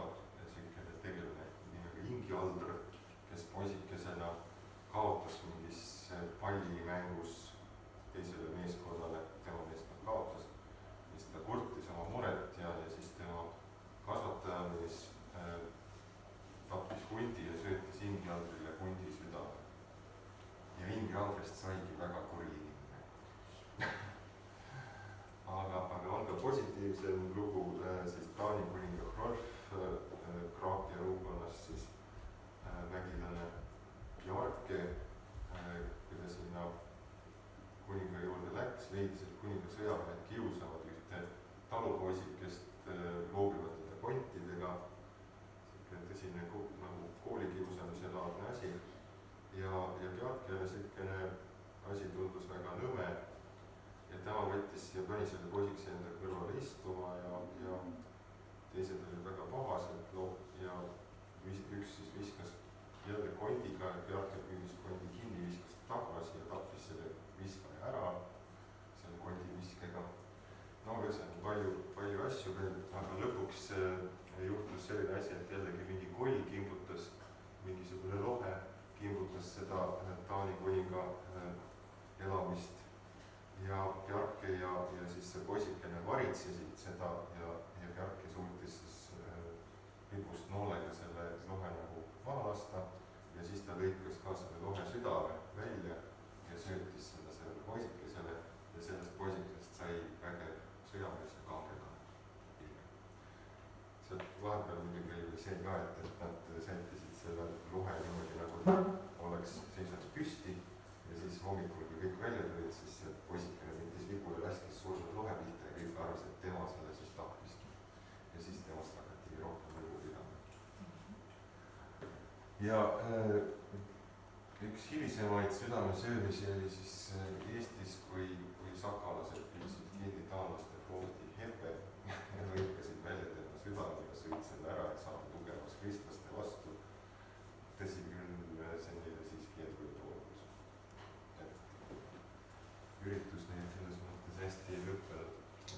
Speaker 1: selline tegelane nimega Ingi-Aldr, kes poisikesena kaotas mingis pallimängus teisele meeskonnale, tema meeskond kaotas, siis ta kurtis oma muret ja siis tema kasvatajamees tappis hundi ja söötis Ingi-Aldrile hundi südame. Ja Ingi-Aldrist saigi väga kuri inimene. aga on ka positiivsem lugu, siis Taani kuninga Hrolf Kraapia õukonnas siis vägilane Bjarke, kui ta sinna kuninga juurde läks, leidis, et kuninga sõjaväed kiusavad ühte talupoisikest, loobivad teda kontidega, tõsine nagu koolikiusamise laadne asi ja Bjarkele selline asi tundus väga nõme ja tema võttis ja pani selle poisikese enda kõrvale istuma ja teised olid väga pahased ja üks siis viskas jälle kondiga ja Bjarke püüdis kondi kinni, viskas tagasi ja tappis selle viskaja ära selle kondiviskega. no ühesõnaga palju asju veel, aga lõpuks juhtus selline asi, et jällegi mingi koll kimbutas, mingisugune lohe kimbutas seda Taani kuninga elamist ja Bjarke ja siis see poisikene varitsesid seda ja Bjarke suutis siis ripust noolega selle lohe nagu maha lasta ja siis ta lõikas ka selle lohe südame välja ja söötis seda sellele poisikesele ja sellest poisikesest sai vägev sõjamees ja kangelane. sealt vahepeal muidugi oli see ka, et nad sättisid selle lohe niimoodi nagu oleks, seisaks püsti ja siis hommikul, kui kõik välja tulid, siis see poisikene võttis vigu ja laskis surnud lohe pihta ja kõik arvas, et tema selle siis tappiski. ja siis temast hakati rohkem lugu pidama. ja üks hilisemaid südamesöömisi oli siis Eestis, kui sakalased püüdsid kinni taanlaste forti Hepe ja lõikasid välja tema südame ja sõid selle ära, et saada tugevaks kristlaste vastu. tõsi küll, see neile siiski edu ei toonud. üritus neil selles mõttes hästi ei lõppenud.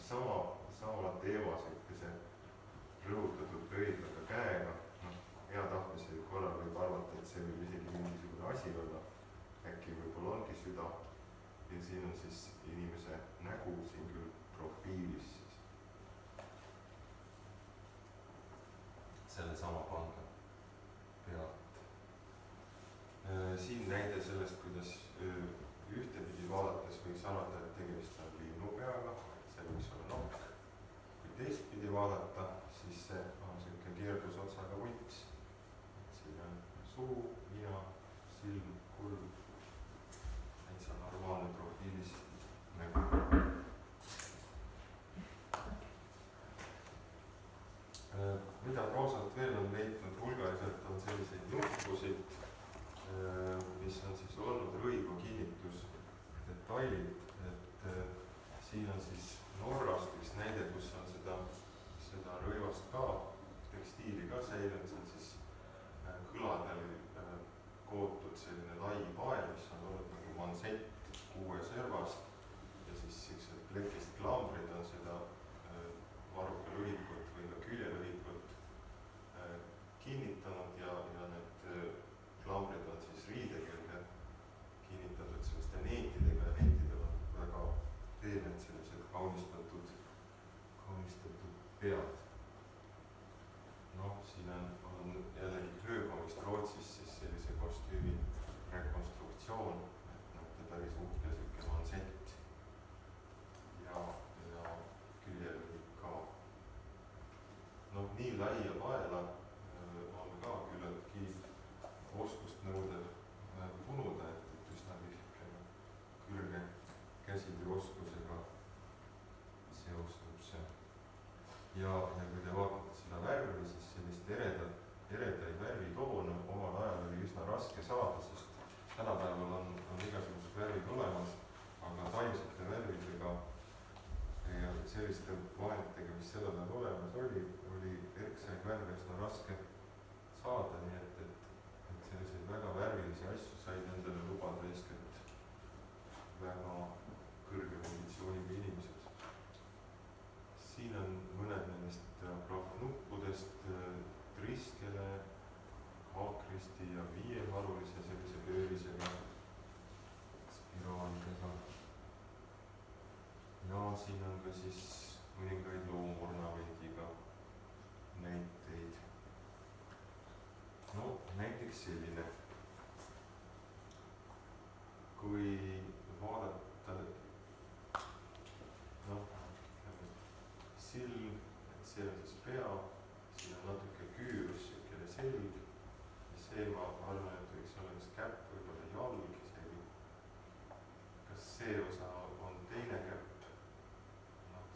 Speaker 1: sama teema sellise rõhutatud pöidlaga käega, hea tahtmise korral võib arvata, et see võib isegi mingisugune asi olla, äkki võib-olla ongi süda ja siin on siis inimese nägu siin küll profiilis siis sellesama panga pealt. siin näide sellest, kuidas ühtepidi vaadates võiks arvata, et tegemist on linnupeaga, see võiks olla nokk. kui teistpidi vaadata, siis see on selline keerdusotsaga võiks. siin on suu, nina, silm, kulm, täitsa normaalne profiilis nägu. mida proosalt veel on leidnud hulgaliselt, on selliseid nuppusid, mis on siis olnud rõivu kinnitus detailid, et siin on siis Norrast üks näide, kus on seda rõivast ka, tekstiili ka säilinud, see on siis kõladel kootud selline lai pael, mis on olnud nagu mansett kuueservast ja siis siuksed plekist klambrid on seda varrukalõhikut või ka küljelõhikut kinnitanud ja need klambrid on siis riide külge kinnitatud selliste neetidega ja neetidel on väga peened sellised kaunistatud pead. noh, siin on jällegi Höökomist Rootsis siis sellise kostüümi rekonstruktsioon, et näete päris uhke siuke mansett ja küljelõhik ka. noh, nii laia paela on ka küllaltki oskust nõudev punuda, et üsnagi kõrge käsitööoskusega seostub see. ja kui te vaatate seda värvi, siis sellist eredaid värvitoone omal ajal oli üsna raske saada, sest tänapäeval on igasugused värvid olemas, aga taimsete värvidega ja selliste vahenditega, mis sellel ajal olemas oli erksaid värve üsna raske saada, nii et selliseid väga värvilisi asju said endale lubada eeskätt väga kõrge konditsiooniga inimesed. Siin on mõned nendest nuppudest triskele, haakristi ja viieharulise sellise pöörisega spiraalidega. Ja siin on ka siis mõningaid loomornamendiga näiteid. No näiteks selline, kui vaadata, silm, et see on siis pea, siin on natuke küürus, siukene selg ja see ma arvan, et võiks olla kas käpp, võib-olla jalg isegi. Kas see osa on teine käpp?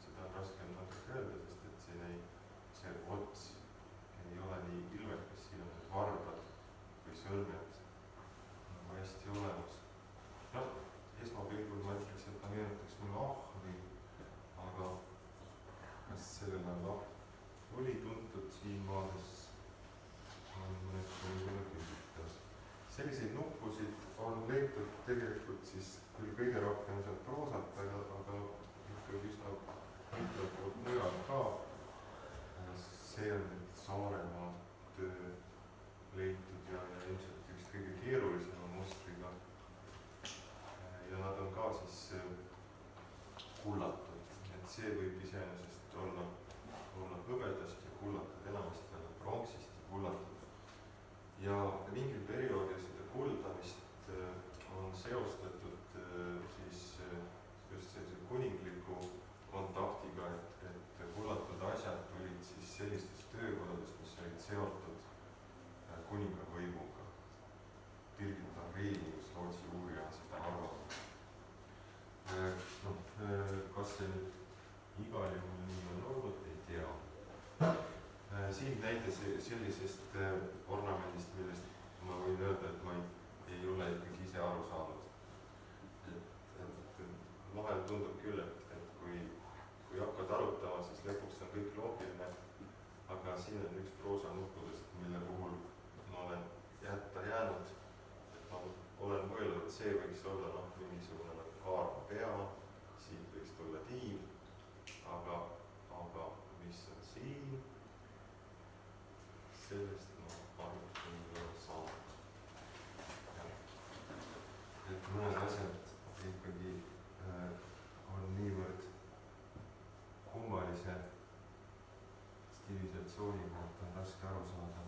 Speaker 1: Seda on raske natuke öelda, sest et siin see ots ei ole nii ilmekas, siin on need varbad või sõrmed nagu hästi olemas. Esmapilgul ma ütleks, et ta meenutaks mulle ahvi, aga kas sellel ajal oli tuntud siin maades, on mõned võib-olla küsitav. Selliseid nuppusid on leitud tegelikult siis küll kõige rohkem sealt proosalt, aga ikkagi üsna mitmelt poolt mujal ka. See on nüüd Saaremaa töö leitud ja ilmselt üks kõige keerulisema mustriga. Ja nad on ka siis kullatud, et see võib iseenesest olla hõbedast ja kullatud, enamasti on pronksist ja kullatud. Ja mingil perioodil seda kuldamist on seostatud siis just sellise kuningliku kontaktiga, et kullatud asjad tulid siis sellistest töökodadest, mis olid seotud kuningavõimuga. Birgit Arrhenius, Rootsi uurija, seda arvab. Kas see nüüd igal juhul nii on olnud, ei tea. Siin näite sellisest ornamendist, millest ma võin öelda, et ma ei ole ikkagi ise aru saanud. Vahel tundub küll, et kui hakkad arutama, siis lõpuks on kõik loogiline, aga siin on üks proosanuppudest, mille puhul ma olen jätta jäänud. Ma olen mõelnud, et see võiks olla mingisugune kaarma pea, siit võiks tulla tiim, aga mis on siin, sellest ma ainult ei ole saanud. Et mõned asjad ikkagi on niivõrd kummalise stilisatsiooni poolt on raske aru saada.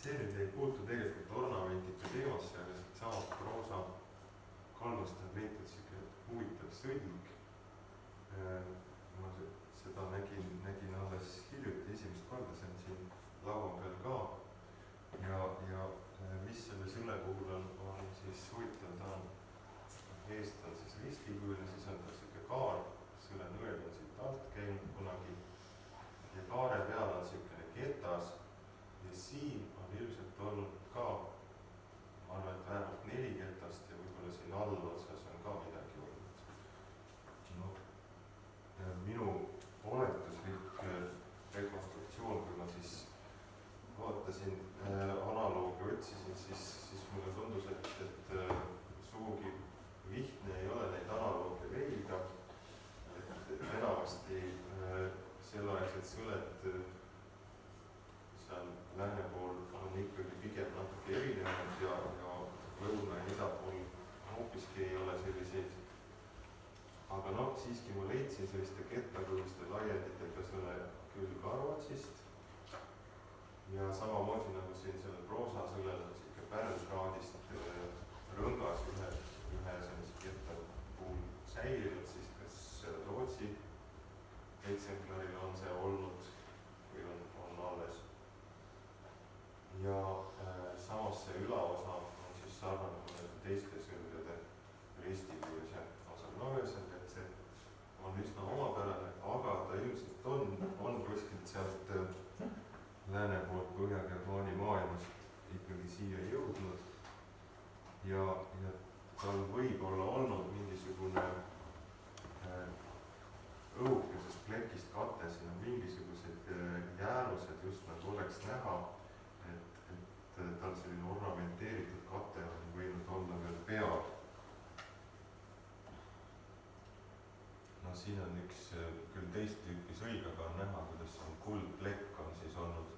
Speaker 1: See nüüd ei puutu tegelikult ornamentide teemasse, aga siit samast proosa kallust on leitud siuke huvitav sõlg. Ma seda nägin alles hiljuti esimest korda, see on siin laua peal ka. Ja mis selle sõle puhul on siis huvitav, ta on eest on siis ristikujul ja siis on ta siuke kaar, sõle nõel on siit alt käinud kunagi ja kaare peal on siukene ketas ja siin on ilmselt olnud ka, ma arvan, et vähemalt 4 ketast ja võib-olla siin all otsas on ka midagi olnud. No, minu oletuslik rekonstruktsioon, kui ma siis vaatasin analoogi otsisin, siis mulle tundus, et sugugi lihtne ei ole neid analooge leida, et enamasti selleaegsed sõled seal lääne pool on ikkagi pigem natuke erinevad ja lõuna ja ida pool hoopiski ei ole selliseid. Aga siiski ma leidsin selliste kettakujuste laienditega sõle küll Karvatsist ja samamoodi nagu siin selle proosa sõlel on siuke pärlkraadist rõngas ühe sellise ketta puhul säilinud, siis kas Rootsi eksemplaril on see olnud või on alles. Ja samas see ülaosa on siis sarnane teiste sõlgede ristikujuse osa. No ühesõnaga, et see on üsna omapärane, aga ta ilmselt on kuskil lääne poolt Põhja-Germaani maailmast ikkagi siia jõudnud ja tal võib olla olnud mingisugune õhukeses plekist kate, siin on mingisugused jäänused, just nagu oleks näha, et tal selline ornamenteeritud kate on võinud olla veel peal. No siin on üks küll teist tüüpi sõlg, aga on näha, kuidas on kuldplekk on siis olnud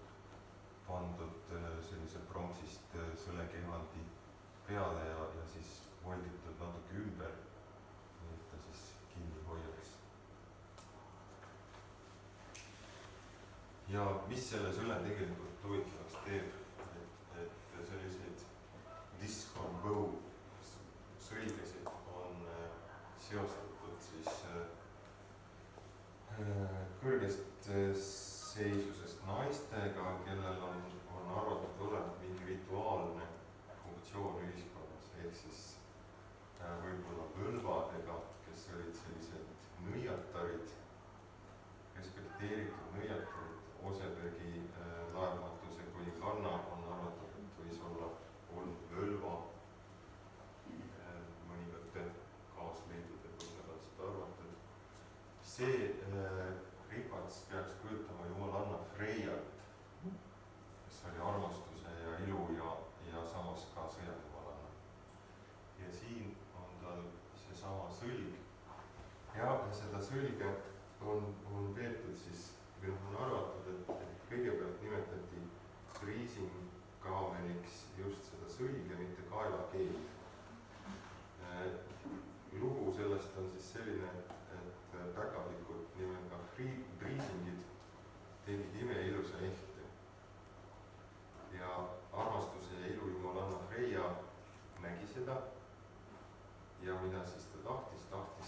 Speaker 1: pandud sellise pronksist sõlekehvandi peale ja siis volditud natuke ümber, nii et ta siis kinni hoiaks. Ja mis selle sõle tegelikult huvitavaks teeb, et selliseid discon bow sõlgesid on seostatud siis kõrgest seisusest naistega, kellel on arvatud olevat mingi rituaalne funktsioon ühiskonnas, ehk siis võib-olla võlvadega, kes olid sellised nõiatarid, respekteeritud nõiatarid. Osebergi laevmatuse kuninganna on arvatud, et võis olla olnud völva, mõningate kaasleidude põhjal on seda arvatud. See ripats peaks kujutama jumalanna Freyat, kes oli armastuse ja ilu ja samas ka sõjajumalanna. Ja siin on tal seesama sõlg ja seda sõlge on peetud siis, on arvatud, et kõigepealt nimetati Driesing-kaameniks just seda sõlge, mitte kaelakeeli. Lugu sellest on siis selline, et päkapikud nimega Driesingid tegid imeilusa ehte ja armastuse ja ilujumalanna Freya nägi seda ja mida siis ta tahtis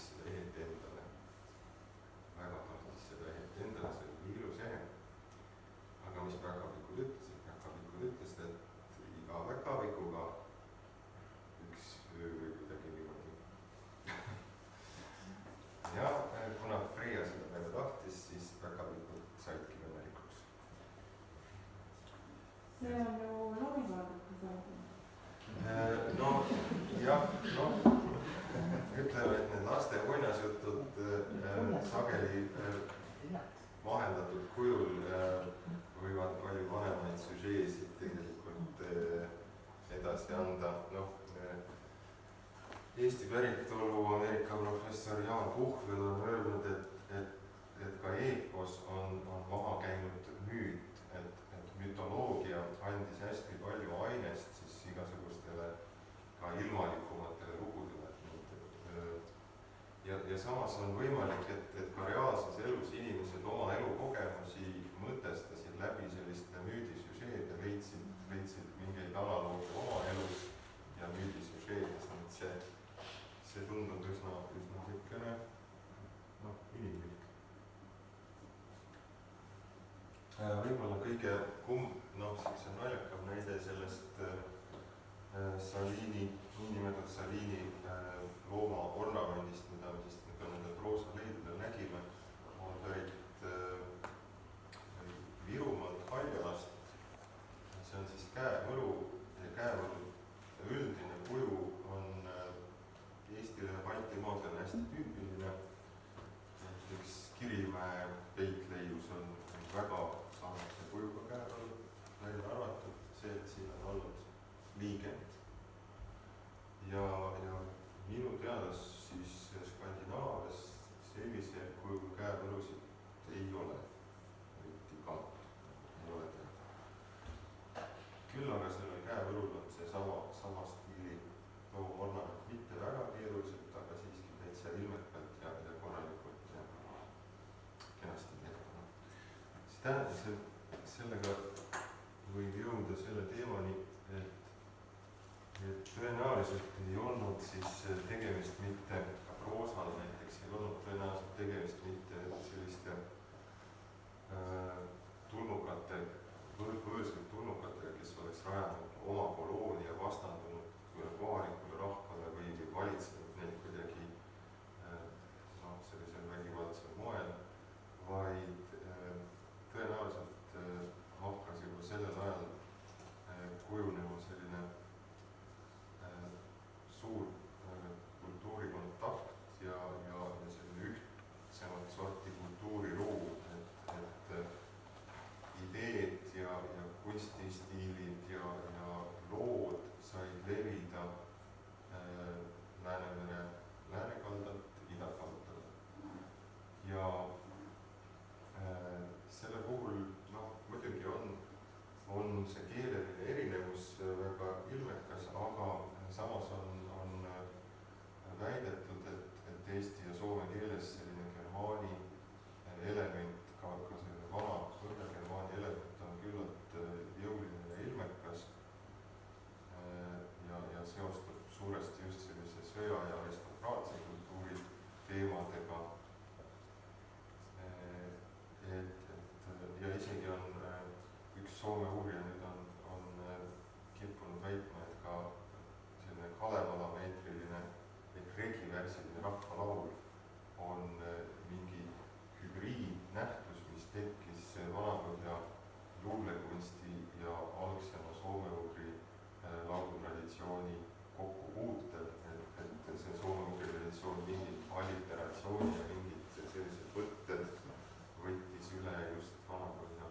Speaker 1: seda ehet endale. Väga tahtis seda ehet endale, see oli ilus ehe. Aga mis päkapikud ütlesid? Päkapikud ütlesid, et iga päkapikuga üks öö või kuidagi niimoodi. Ja kuna Freya seda väga tahtis, siis päkapikud saidki õnnelikuks.
Speaker 5: See on ju loomivaadet saada.
Speaker 1: No jah, ütleme, et need laste uinasjutud sageli vahendatud kujul võivad palju vanemaid süžeesid tegelikult edasi anda. Eesti päritolu Ameerika professor Jaan Puhvel on öelnud, et ka eepos on maha käinud müüt, et mütoloogia andis hästi palju ainest siis igasugustele ka ilmalikumatele lugudele. Ja samas on võimalik, et ka reaalses elus inimesed oma elukogemusi mõtestasid läbi selliste müüdisüžeed ja leidsid mingeid analooge oma elus ja müüdisüžeedes. See tundub üsna niisugune inimlik. Võib-olla kõige see naljakam näide sellest niinimetatud Salini looma ornamendist, mida me siis ka nendel proosaleidudel nägime, on pärit Virumaalt Haljalast. See on siis käemõru ja käemõru üldine kuju on Eestile ja Baltimaadele hästi tüüpiline. Näiteks Kirimäe peitleius on väga sarnase kujuga käemõru välja arvatud. See, et siin on olnud liigend. Ja minu teada siis Skandinaavias sellise kujuga käemõrusid ei ole. Eriti kantud, ei ole teada. Küll aga sellel käemõrul on see sama stiili loomornament, mitte väga keeruliselt, aga siiski täitsa ilmekalt ja korralikult ja kenasti tehtud. See tähendab, sellega võib jõuda selle teemani, et tõenäoliselt ei olnud siis tegemist mitte, ka proosal näiteks ei olnud tõenäoliselt tegemist mitte selliste tulnukate, võõrselt tulnukatega, kes oleks rajanud oma koloonia vastandunud kohalikule rahvale või valitsenud neid kuidagi sellisel vägivaldsel moel, vaid tõenäoliselt hakkas tekkis Vana-Põhja luulekunsti ja algsema soome-ugri laulutraditsiooni kokkupuutel, et see soome-ugri traditsioon mingit alliteratsiooni ja mingid sellised võtted võttis üle just Vana-Põhja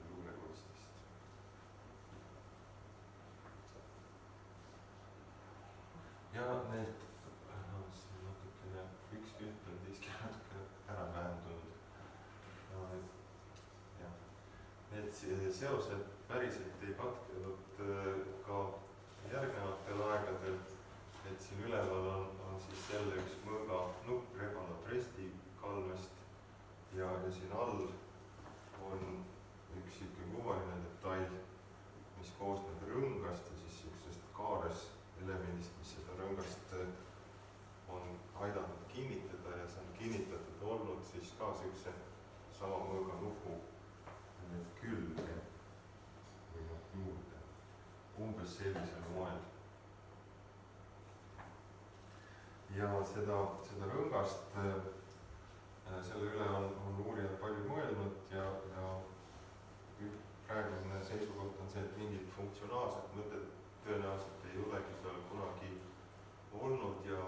Speaker 1: luulekunstist. ja need, siin natukene, üks pilt on siiski natuke ära vähendunud. Need seosed päriselt ei katkenud ka järgnevatel aegadel, et siin üleval on siis jälle üks mõõga nupp Rebala Presti kalmest ja siin all on üks ikkagi kuvaline detail, mis koosneb rõngast ja siis sellisest kaares elemendist, mis seda rõngast on aidanud kinnitada ja see on kinnitatud olnud siis ka sellise sama mõõga nupu külge või juurde, umbes sellisel moel. ja seda rõngast, selle üle on uurijad palju mõelnud ja praegune seisukoht on see, et mingit funktsionaalset mõtet tõenäoliselt ei olegi seal kunagi olnud ja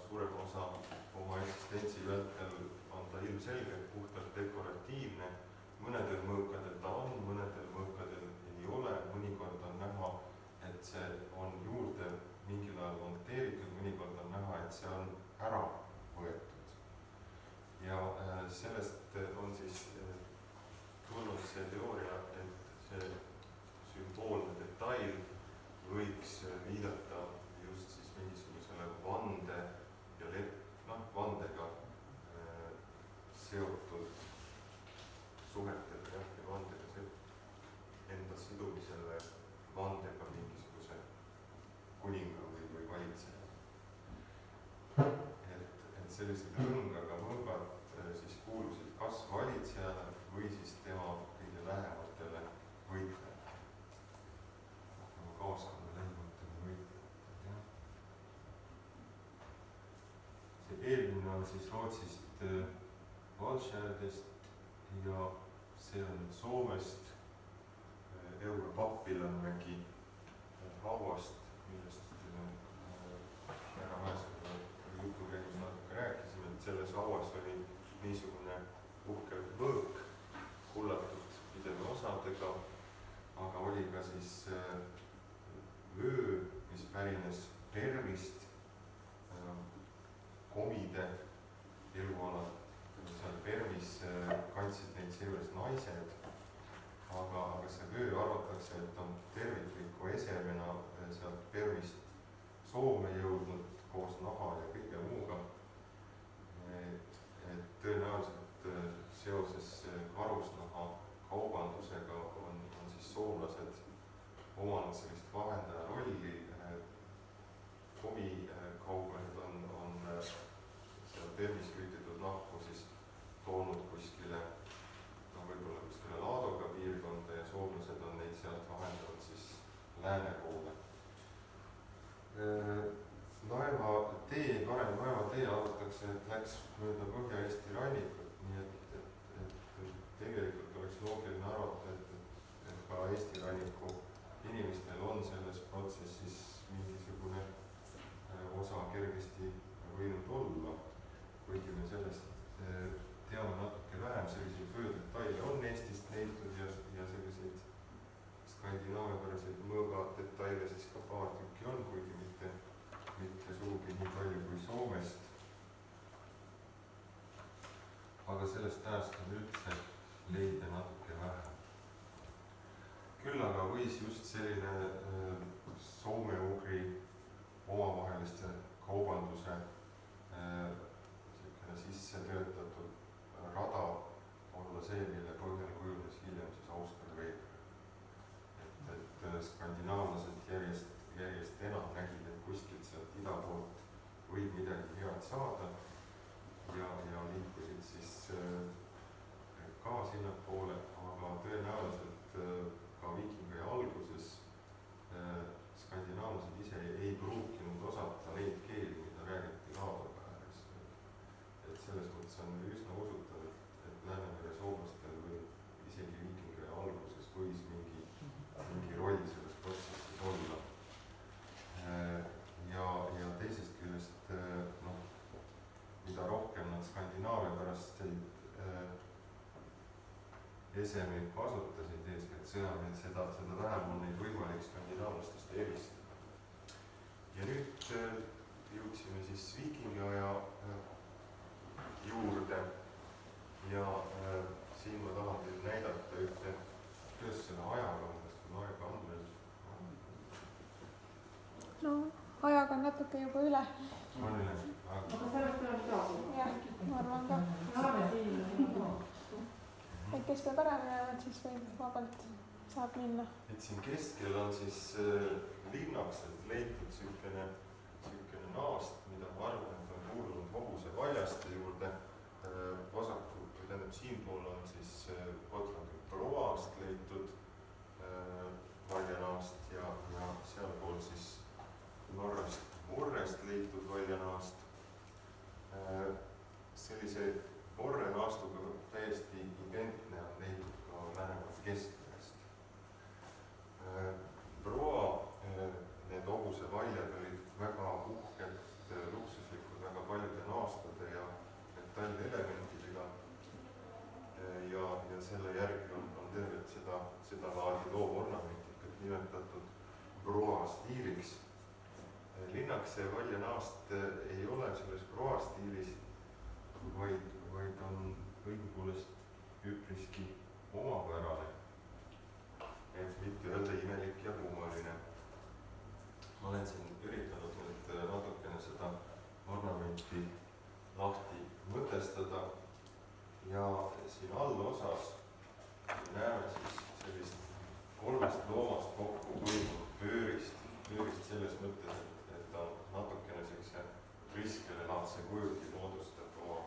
Speaker 1: suurem osa oma eksistentsi vältel on ta ilmselgelt puhtalt dekoratiivne. Mõnedel mõõkadel ta on, mõnedel mõõkadel ei ole, mõnikord on näha, et see on juurde mingil ajal monteeritud, mõnikord on näha, et see on ära võetud. ja sellest on siis tulnud see teooria, et see sümboolne detail võiks viidata just siis mingisugusele vande ja vandega seotud suhetele ja vandega enda sidumisele vandega mingisuguse kuninga või valitseja. Et sellised rõngaga mõõgad siis kuulusid kas valitsejale või siis tema kõige lähematele võitlejatele. Kaaskonna lähimatele võitlejatele. See eelmine on siis Rootsist Valskjärdest ja see on Soomest Euro Pappilanmägi hauast, millest härra Mäesega jutu käigus natuke rääkisime, et selles hauas oli niisugune uhke mõõk kullatud pidemeosadega, aga oli ka siis vöö, mis pärines Permist, komide elualad. Seal Permis kandsid neid seejuures naised, aga see vöö arvatakse, et on tervikliku esemena sealt Permist Soome jõudnud koos naha ja kõige muuga. Et tõenäoliselt seoses karusnaha kaubandusega on siis soomlased omanud sellist vahendaja rolli. Komikaupmehed on seal Permis kütitud nahku siis toonud kuskile, võib-olla kuskile Laadoga piirkonda ja soomlased on neid sealt vahendanud siis lääne poole. Laevatee, Karemäe laevatee arvatakse, et läks mööda Põhja-Eesti rannikut, nii et tegelikult oleks loogiline arvata, et ka Eesti ranniku inimestel on selles protsessis mingisugune osa kergesti võinud olla, kuigi me sellest teame natuke vähem. Selliseid vöödetaile on Eestist leitud ja selliseid skandinaaviapäraseid mõõgadetaile siis ka paar tükki on, kuigi mitte sugugi nii palju kui Soomest. Aga sellest ajast on üldse leida natuke vähem. Küll aga võis just selline soome-ugri omavaheliste kaubanduse sisse töötatud rada olla see, mille põhjal kujunes hiljem siis Auster-Weber. Et skandinaavlased järjest enam nägid, et kuskilt sealt ida poolt võib midagi head saada ja liikusid siis ka sinnapoole, aga tõenäoliselt ka viikingaja alguses skandinaavlased ise ei pruukinud osata neid keeli, mida räägiti Laadoga ääres. Et selles mõttes on üsna usutav, et Läänemere Soome esemeid kasutasid, eeskätt sõjamehed, seda vähem on neid võimalik skandinaavlastest eristada. ja nüüd jõudsime siis viikingiaja juurde ja siin ma tahan teile näidata ühte, kuidas selle ajaga on, kas mul aega on veel?
Speaker 3: no ajaga on natuke juba üle.
Speaker 1: on üle?
Speaker 5: aga sellest ei ole midagi.
Speaker 3: jah, ma arvan ka.
Speaker 5: Lähme siin.
Speaker 3: et kes peab ära minema, siis võib vabalt saab minna.
Speaker 1: et siin keskel on siis linnakselt leitud niisugune naast, mida ma arvan, et on kuulunud hobuse valjaste juurde. Vasakul, tähendab siinpool on siis Gotlandi Proast leitud valjanaast ja sealpool siis Norrast Morrest leitud valjanaast. Sellise orrenaastuga täiesti identne on leitud ka Läänemaa keskmäest. Proa, need hobusevaljad olid väga uhked, luksuslikud, väga paljude naastade ja metallelementidega. ja selle järgi on tervet seda laadi loovornamentikat nimetatud Proa stiiliks. Linnakse valjanaast ei ole selles Proa stiilis, vaid on õigupoolest üpriski omapärane, et mitte öelda imelik ja kummaline. Ma olen siin üritanud nüüd natukene seda ornamenti lahti mõtestada ja siin allosas näeme siis sellist 3 loomast kokku põimunud pöörist selles mõttes, et ta natukene sellise riskelelaadse kujundi moodustab oma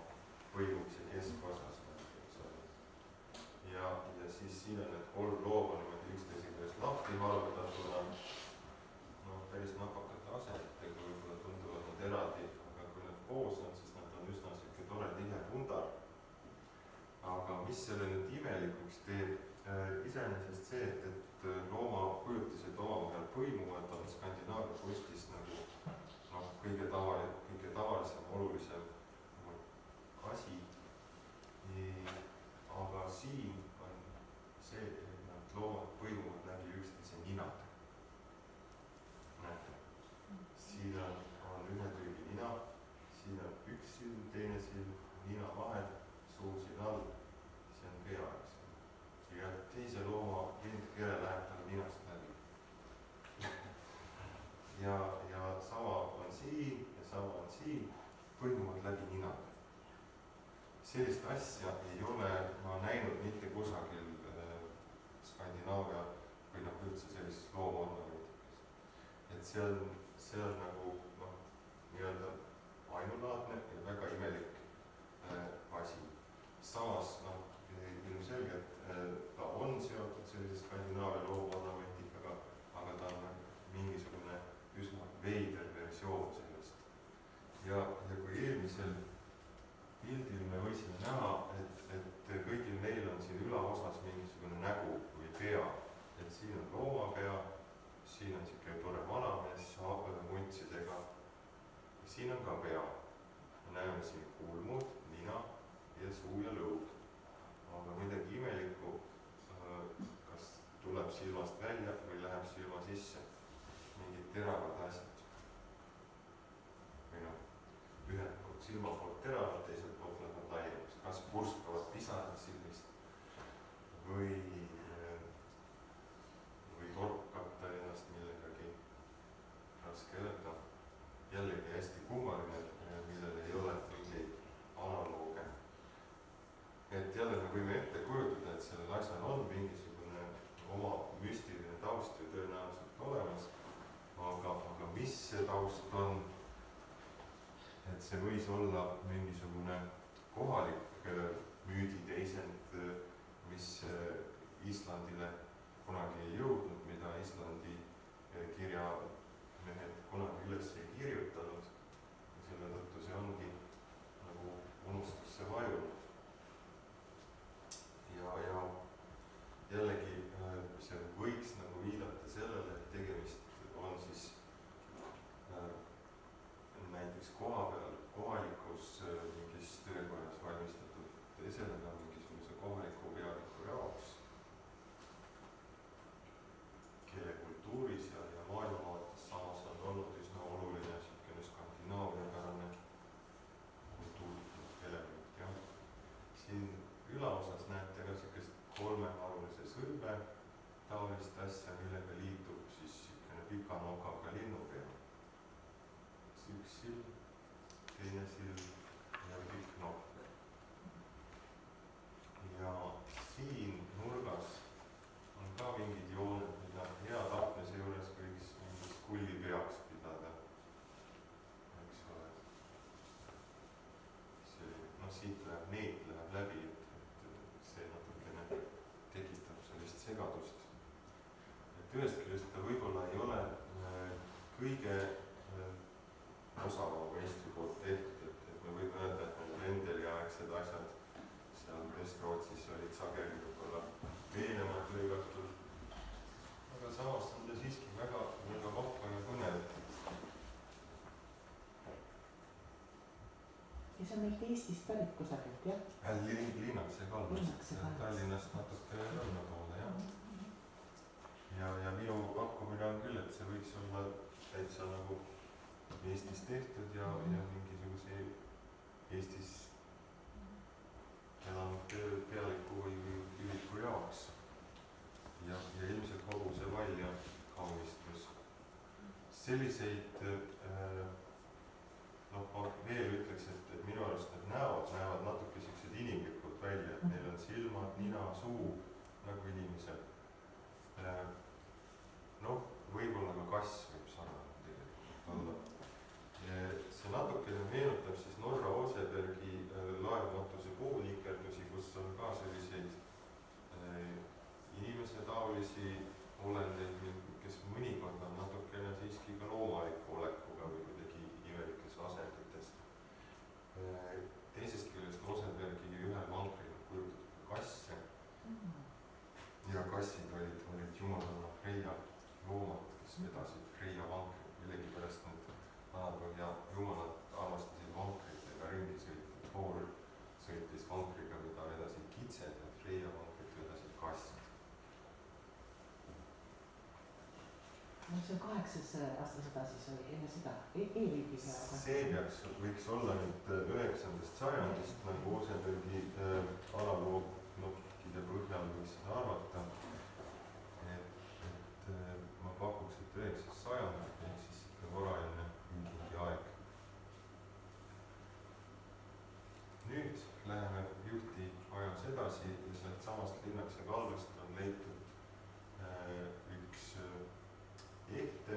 Speaker 1: põimumise keskosas. ja siis siin on need 3 looma niimoodi üksteise käest lahti valvatatuna. Päris napakate asetega, võib-olla tunduvad nad eraldi, aga kui nad koos on, siis nad on üsna selline tore tihe pundar. Aga mis selle nüüd imelikuks teeb? Iseenesest see, et loomakujutised omavahel põimuvad, on Skandinaavia kunstis nagu kõige tavalisem, olulisem asi. Aga siin on see, et nad loomad põimuvad läbi üksteise ninade. Näete, siin on ühe tüübi nina, siin on üks silm, teine silm, nina vahel, suu siin all, see on pea, eks. Ja teise looma lindkere läheb tal ninast läbi. ja sama on siin ja sama on siin, põimuvad läbi ninade. Sellist asja ei ole ma näinud mitte kusagil Skandinaavia või üldse sellises loomaornamentikas. Et see on nagu nii-öelda ainulaadne ja väga imelik asi. Samas ilmselgelt ta on seotud sellise Skandinaavia loomaornamentikaga, aga ta on mingisugune üsna veider versioon sellest. Ja kui eelmisel pildil me võisime näha, et kõigil neil on siin ülaosas mingisugune nägu või pea. Et siin on loomapea, siin on siuke tore vanamees muntsidega. Siin on ka pea. Me näeme siin kulmud, nina ja suu ja lõug. Aga midagi imelikku, kas tuleb silmast välja või läheb silma sisse. Mingid teravad asjad. Või ühelt poolt silma poolt teravad, teiselt poolt lähevad laiemaks. Kas purskavad pisarad silmist või torkab ta ennast millegagi, raske öelda. Jällegi hästi kummaline, millel ei ole mingeid analooge. Et jälle me võime ette kujutada, et sellel asjal on mingisugune oma müstiline taust ju tõenäoliselt olemas. Aga mis see taust on? Et see võis olla mingisugune kohalik müüditeisend, mis Islandile kunagi ei jõudnud, mida Islandi kirjamehed kunagi üles ei kirjutanud. Ja selle tõttu see ongi nagu unustusse vajunud. Ja jällegi see võiks nagu viidata sellele, et tegemist on siis näiteks koha peal kohalikus mingis töökojas valmistatud eselega mingisuguse taolist asja, millega liitub siis niisugune pika nokaga linnupea. Üks silm, teine silm ja pikk nokk. Ja siin nurgas on ka mingid jooned, mida hea tahtmise juures võiks mingis kullipeaks pidada, eks ole. Siit läheb, neet läheb läbi, et see natukene tekitab sellist segadust. Et ühest küljest ta võib-olla ei ole kõige osavam Eesti poolt tehtud, et me võime öelda, et need Rendeli aegsed asjad seal Kesk-Rootsis olid sageli võib-olla veenemad lõigatud, aga samas on ta siiski väga vahva ja põnev.
Speaker 4: ja see on meilt Eestist pärit kusagilt, jah?
Speaker 1: Linnakse kaldast, Tallinnast natuke lõuna poole, jah. Ja minu pakkumine on küll, et see võiks olla täitsa nagu Eestis tehtud ja mingisuguse Eestis elanud pealiku või üliku jaoks. Ja ilmselt kogu see valja kaunistus. Selliseid ma veel ütleks, et minu arust need näevad natuke sellised inimlikud välja, et neil on silmad, nina, suu nagu inimesel. Võib-olla ka kass võib sarnane tegelikult olla. See natukene meenutab siis Norra Osebergi laevmatuse puunikerdusi, kus on ka selliseid inimesetaolisi olendeid, kes mõnikord on natukene siiski ka loomaliku olekuga või kuidagi imelikes asendites. Teisest küljest Osebergi ühel vankril kujutatud kasse ja kassid olid jumalanna Freia loomad, kes vedasid Freia vankrit. Millegipärast need vanapõhja jumalad armastasid vankritega ringi sõita. Thor sõitis vankriga, mida vedasid kitsed ja Freia vankrit vedasid kassid.
Speaker 4: See on 8. aastasõda siis oli enne seda, e-riigi peale?
Speaker 1: See võiks olla nüüd 9. sajandist, nagu Osebergi analoognokkide põhjal võiks seda arvata. Et ma pakuks, et 9. sajand ehk siis varajane viikingi aeg. Nüüd läheme juhti ajas edasi ja sealt samast Linnakse kaldast on leitud üks ühe ehte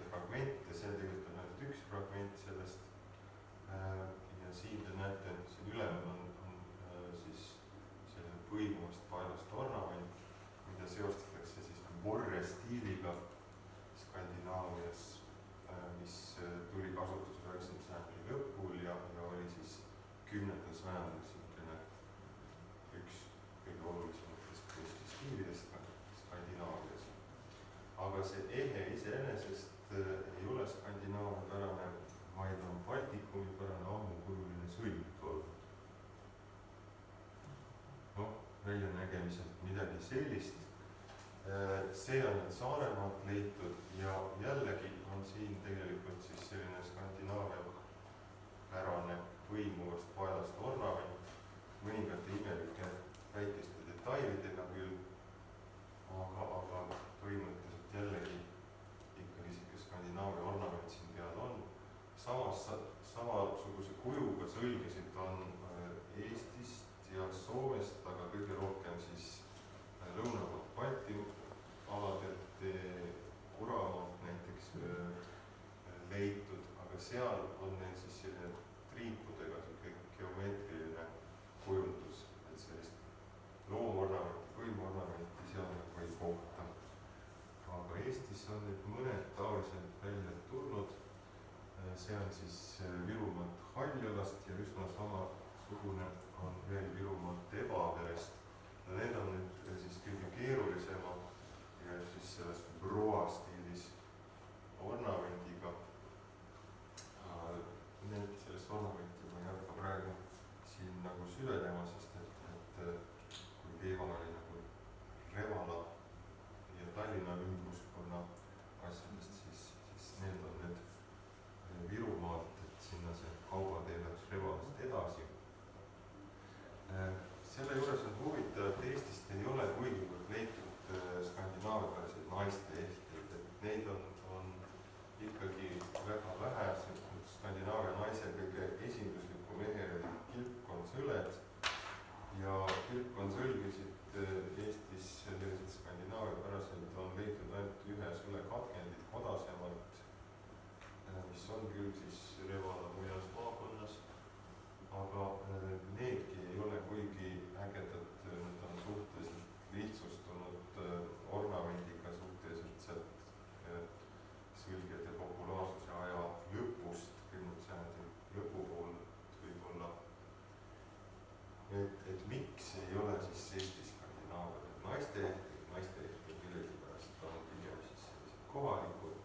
Speaker 1: fragment ja see tegelikult on ainult üks fragment sellest. Ja siin te näete, et siin üleval on siis selline põimuvast paelast ornament, mida seostatakse siis Borre stiiliga Skandinaavias, mis tuli kasutusele 9. sajandi lõpul ja oli siis 10. sajandil selline üks kõige olulisematest Eesti stiilidest Skandinaavias. Aga see ehe iseenesest ei ole Skandinaavia pärane, vaid on Baltikumi pärane ammukujuline sõlmtorn. Väljanägemiselt midagi sellist. See on nüüd Saaremaalt leitud ja jällegi on siin tegelikult siis selline Skandinaavia pärane põimuvast paelast ornament, mõningate imelike väikeste detailidega küll, aga põhimõtteliselt jällegi ikkagi siuke Skandinaavia ornament siin peal on. Samasuguse kujuga sõlgesid on Eestist ja Soomest, aga kõige rohkem siis lõunapoolt Balti aladelt, Uramaalt näiteks leitud, aga seal on neil siis selline triipudega siuke geomeetriline kujundus, et sellist loomornamenti, põimornamenti seal nagu ei kohta. Aga Eestis on nüüd mõned taoliselt välja tulnud. See on siis Virumaalt Haljolast ja üsna samasugune on veel Virumaalt Ebaverest. Need on nüüd siis kõige keerulisema ja siis selles broa stiilis ornamendiga. Sellest ornamenti ma ei hakka praegu siin nagu süvenema, sest et kui teema oli nagu Revala ja Tallinna ümbruskonna asjadest, siis need on need Virumaalt, et sinna see kaubatee läks Revalast edasi. Selle juures on huvitav, et Eestist ei ole kuigivõrd leitud kirpkonnasõlgesid Eestis selliseid skandinaaviapäraseid on leitud ainult ühe sulekatkendit Kodasemalt, mis on küll siis Revala muias maakonnas, aga needki ei ole kuigi ägedad, need on suhteliselt lihtsustunud ornamendiga suhteliselt sealt sõlgede populaarsuse aja lõpust, 10. sajandi lõpupoole võib-olla. Et miks ei ole siis Eesti skandinaaviad naiste ehted millegipärast on pigem siis sellised kohalikud.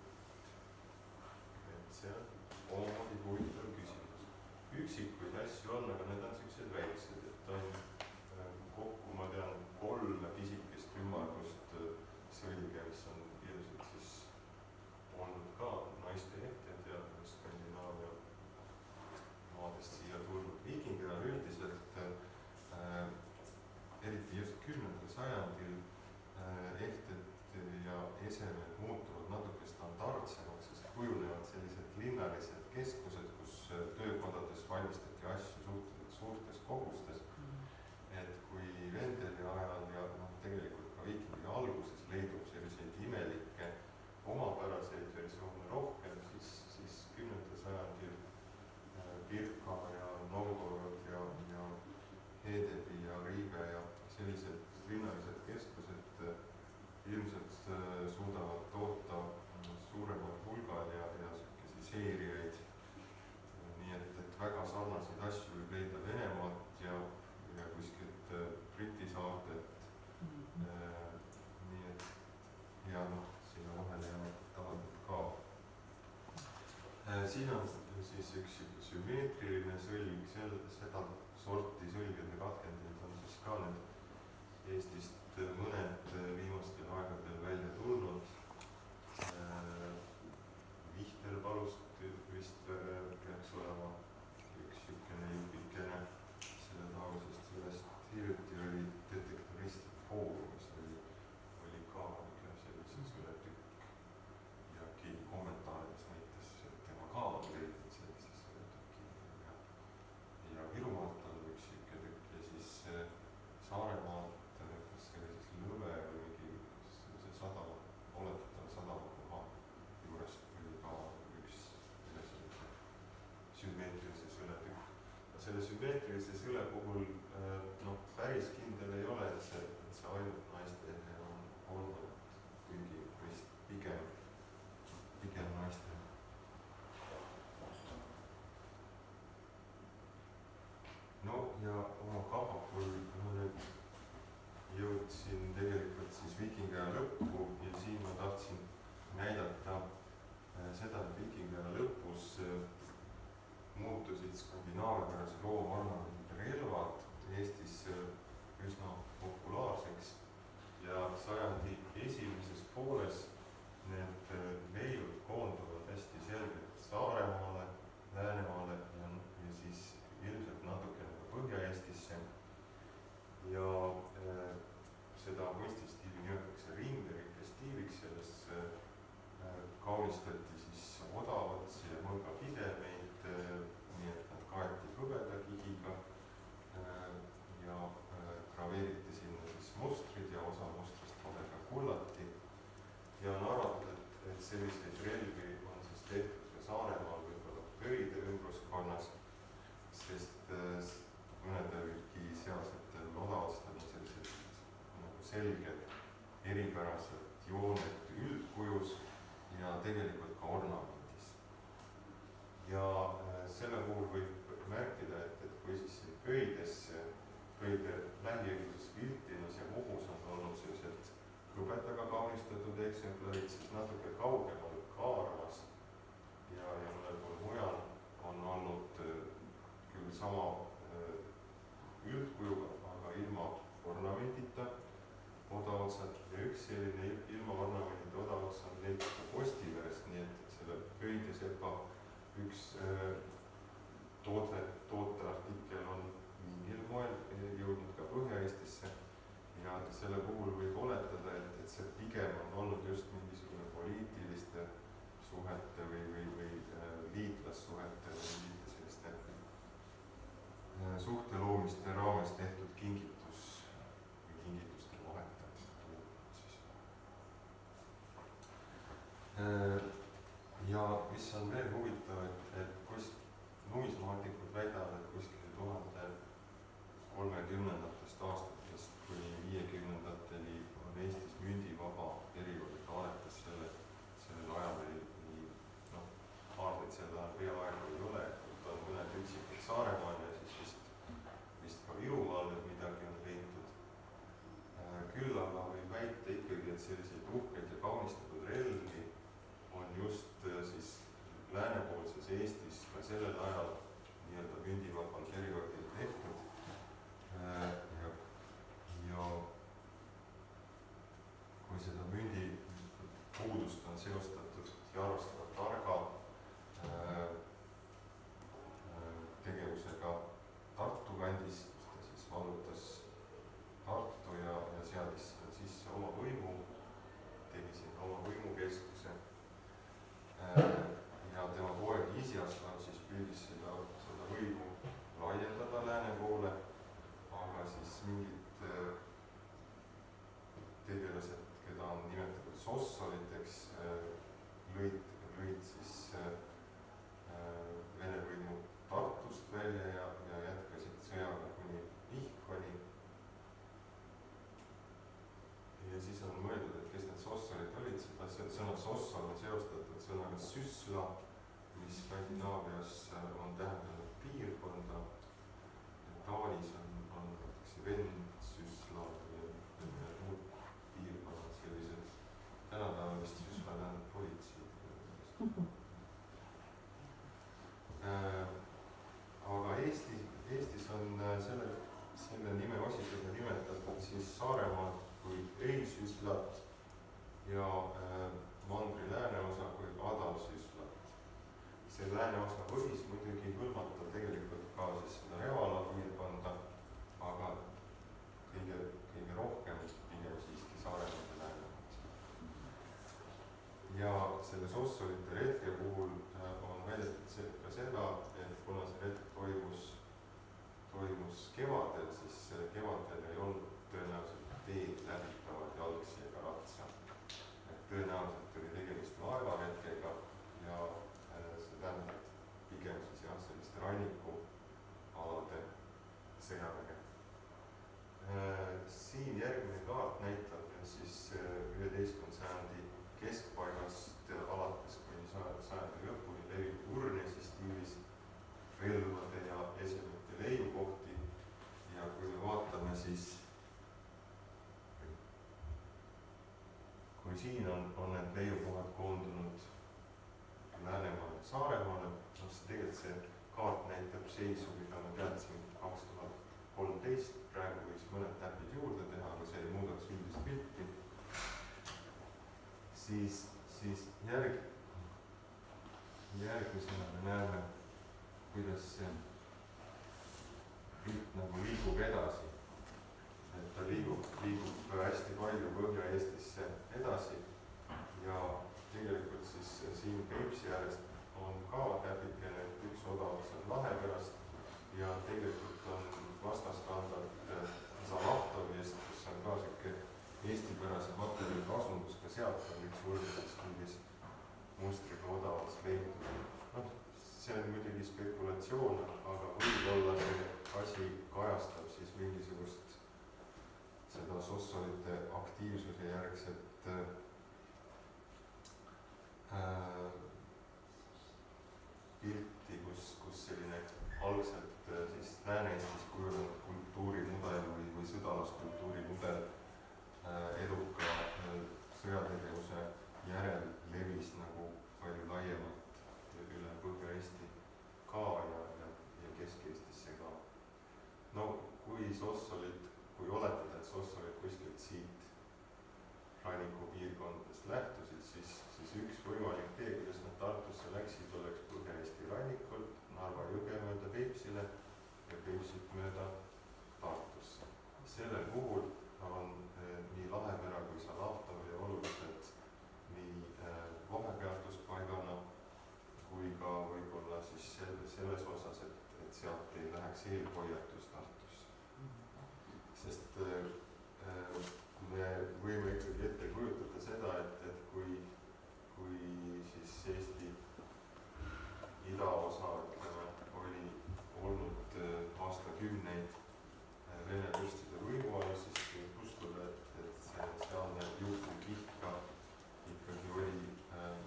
Speaker 1: Et see on omamoodi huvitav küsimus. Üksikuid asju on, aga need on sellised väiksed, et on kokku, ma tean, 3 pisikest ümmargust sõlge, mis on ilmselt siis olnud ka naiste ehted ja Skandinaavia maadest siia tulnud. Viikingi ajal üldiselt eriti just 10. sajandil ehted ja esemed muutuvad natuke standardsemaks, sest kujunevad sellised linnalised keskused, kus töökodades valmistati asju suhteliselt suurtes kogustes. Et kui Vendeli ajal ja tegelikult ka Viikingi alguses leidub selliseid imelikke omapäraseid versioone rohkem, siis 10. sajandil Pirka ja Novgorod ja Hedevi ja Riiga ja sellised linnalised keskused ilmselt suudavad toota suuremal hulgal ja selliseid seeriaid. Nii et väga sarnaseid asju võib leida Venemaalt ja kuskilt Briti saartelt. Nii et ja sinna vahele jäävad tavaliselt ka. Siin on siis üks sümmeetriline sõlg, seda sorti sõlgede katkendid on siis ka need Eestist mõned viimastel aegadel välja tulnud. Vihterpalust vist peaks olema üks niisugune jupikene selle taolisest sellest. Hiljuti oli detektoristlik foorum, mis oli ka sellise sõletükk ja keegi kommentaarides näitas, et tema ka on leidnud sellise sõletüki. Ja Virumaalt on üks niisugune tükk ja siis Saaremaalt, kas see oli siis Lõve või mingi sadama, oletatav sadamakoha juures oli ka üks sümmeetrilise sõle tükk. Selle sümmeetrilise sõle puhul päris kindel ei ole, et see ainult naiste ehe on olnud, kuigi vist pigem naiste. No ja oma kahvakul ma nüüd jõudsin tegelikult siis Viikingi aja lõppu ja siin ma tahtsin näidata seda, et Viikingi aja lõpus muutusid skandinaaviapärase loomornamendi relvad Eestis üsna populaarseks ja sajandi esimeses pooles need leiud koonduvad hästi selgelt Saaremaale, Läänemaale ja siis ilmselt natukene ka Põhja-Eestisse. Ja seda kunstistiili nimetatakse ringerike stiiliks, selles kaunistati siis odavatsi ja mõõgapidemeid, nii et nad kaeti hõbeda kihiga ja graveeriti sinna siis mustrid ja osa mustrist vahega kullati. Ja on arvatud, et selliseid relvi on siis tehtud ka Saaremaal võib-olla Pöide ümbruskonnas, sest mõnedelgi sealsetel odaotstel on sellised nagu selged eripärased jooned üldkujus ja tegelikult ka ornamendis. Ja selle puhul võib märkida, et kui siis Pöide lähiõiguses Viltinas ja Muhus on olnud sellised hõbedaga kaunistatud eksemplarid, siis natuke kaugemal Kaarmas ja mõnel pool mujal on olnud küll sama üldkujuga, aga ilma ornamendita odaotsad ja üks selline ilma ornamendita odaots on leitud ka Postiverest, nii et selle Pöide sepa üks tooteartikkel on mingil moel jõudnud ka Põhja-Eestisse ja selle puhul võib oletada, et see pigem on olnud just mingisugune poliitiliste suhete või liitlassuhete või selliste suhteloomiste raames tehtud kingitus sossoliteks lõid siis Vene võimud Tartust välja ja jätkasid sõjaga kuni Pihkvani. Ja siis on mõeldud, et kes need sossolid olid, seda sõna sossol on seostatud sõnaga süsla, mis Skandinaavias on tähendanud piirkonda. Taanis on Vendsüsla ja muud piirkonnad sellised. Tänapäeval vist süsla tähendab politseid. Aga Eestis on selle nime osisega nimetatud siis Saaremaad kui Öisüslat ja mandri lääneosa kui Adalsüslat. See lääneosa võis muidugi hõlmata tegelikult ka siis seda Revala piirkonda, aga kõige rohkem pigem siiski Saaremaad ja Läänemaad. Ja selle sossolite retke puhul on väljastatud ka seda, et kuna see retk toimus kevadel, siis kevadel ei olnud tõenäoliselt teed läbitavad jalgsi ega ratsa. Et tõenäoliselt oli tegemist laevaretkega ja see tähendab pigem siis jah, selliste rannikualade sõjaväge. Siin järgmine kaart näitab siis 11. sajandi keskpaigast alates kuni sajandi lõpuni levib Urnesi stiilis relvade ja esemete leiukohti. Ja kui me vaatame siis, kui siin on need leiukohad koondunud Läänemaale ja Saaremaale, siis tegelikult see kaart näitab seisu, mida ma teadsin 2013, praegu võiks mõned täpid juurde teha, aga see ei muudaks üldist pilti. Siis järgmisena me näeme, kuidas see pilt nagu liigub edasi. Et ta liigub hästi palju Põhja-Eestisse edasi ja tegelikult siis siin Peipsi äärest on ka täpikene üks oda otsad Laheperast ja tegelikult on vastaskandalt Zalahtovist, kus on ka siuke eestipärase materjali asundus, ka sealt on üks Urnesest mingis mustriga odavaks leitud. No, see on muidugi spekulatsioon, aga võib-olla see asi kajastab siis mingisugust seda sossolite aktiivsuse järgset pilti, kus selline algselt siis Lääne-Eestis kujunenud kultuurimudel või sõdalaskultuurimudel eduka sõjategevuse järel levis nagu palju laiemalt üle Põhja-Eesti ka ja Kesk-Eestisse ka. No kui oletada, et sossolid kuskilt siit rannikupiirkondadest lähtusid, siis üks võimalik tee, kuidas nad Tartusse läksid, oleks Põhja-Eesti rannikult Narva jõge mööda Peipsile ja Peipsit mööda Tartusse. Sellel puhul on nii Lahepera kui Zalahtov ja olulised nii vahepeatuspaigana kui ka võib-olla siis selles osas, et sealt ei läheks eelhoiatus Tartusse. Sest me võime ikkagi ette kujutada seda, et kui siis Eesti idaosa, ütleme, oli olnud aastakümneid Vene vürstide võimu all, siis võib uskuda, et see sealne juhtivkiht ka ikkagi oli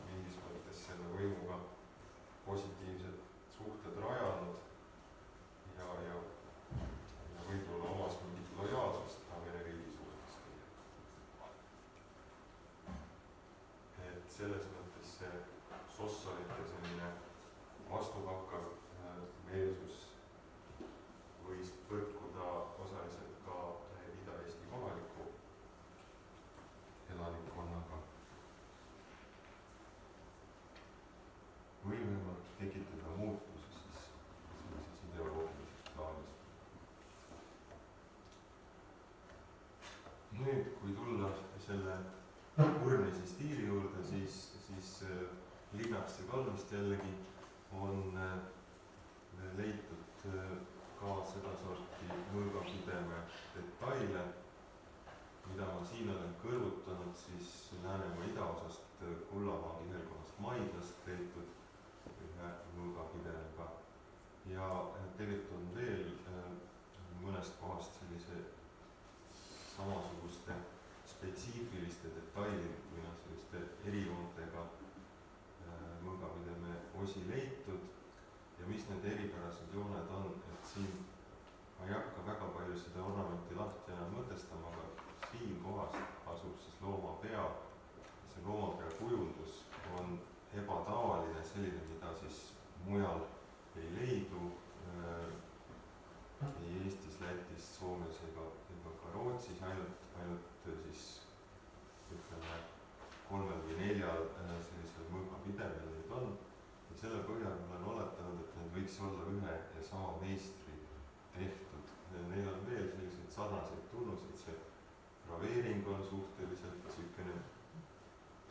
Speaker 1: mingis mõttes selle võimuga positiivsed suhted rajanud ja võib-olla omas mingit lojaalsust ka Vene riigi suhtes. Et selles mõttes see sossolite selline vastupakkav meelsus võis põrkuda osaliselt ka Ida-Eesti kohaliku elanikkonnaga. Või võivad tekitada muutusi siis sellises ideoloogilises plaanis. Nüüd, kui tulla selle Urnesi stiili juurde, siis Linnakse kalmist jällegi on leitud ka sedasorti mõõgapideme detaile, mida ma siin olen kõrvutanud, siis Läänemaa idaosast Kullamaa kihelkonnast Maidlast leitud ühe mõõgapidemiga. ja tegelikult on veel mõnest kohast sellise samasuguste spetsiifiliste detailide, selliste erijoontega mõõgapideme osi leitud. ja mis need eripärased jooned on, et siin ma ei hakka väga palju seda ornamenti lahti enam mõtestama, aga siin kohas asub siis loomapea. see loomapea kujundus on ebatavaline, selline, mida siis mujal ei leidu, ei Eestis, Lätis, Soomes ega ka Rootsis, ainult siis ütleme 3 või 4 sellisel mõõgapidemil neid on. ja selle põhjal ma olen oletanud, et need võiks olla ühe ja sama meistri tehtud. Neil on veel selliseid sarnaseid tunnuseid, see graveering on suhteliselt niisugune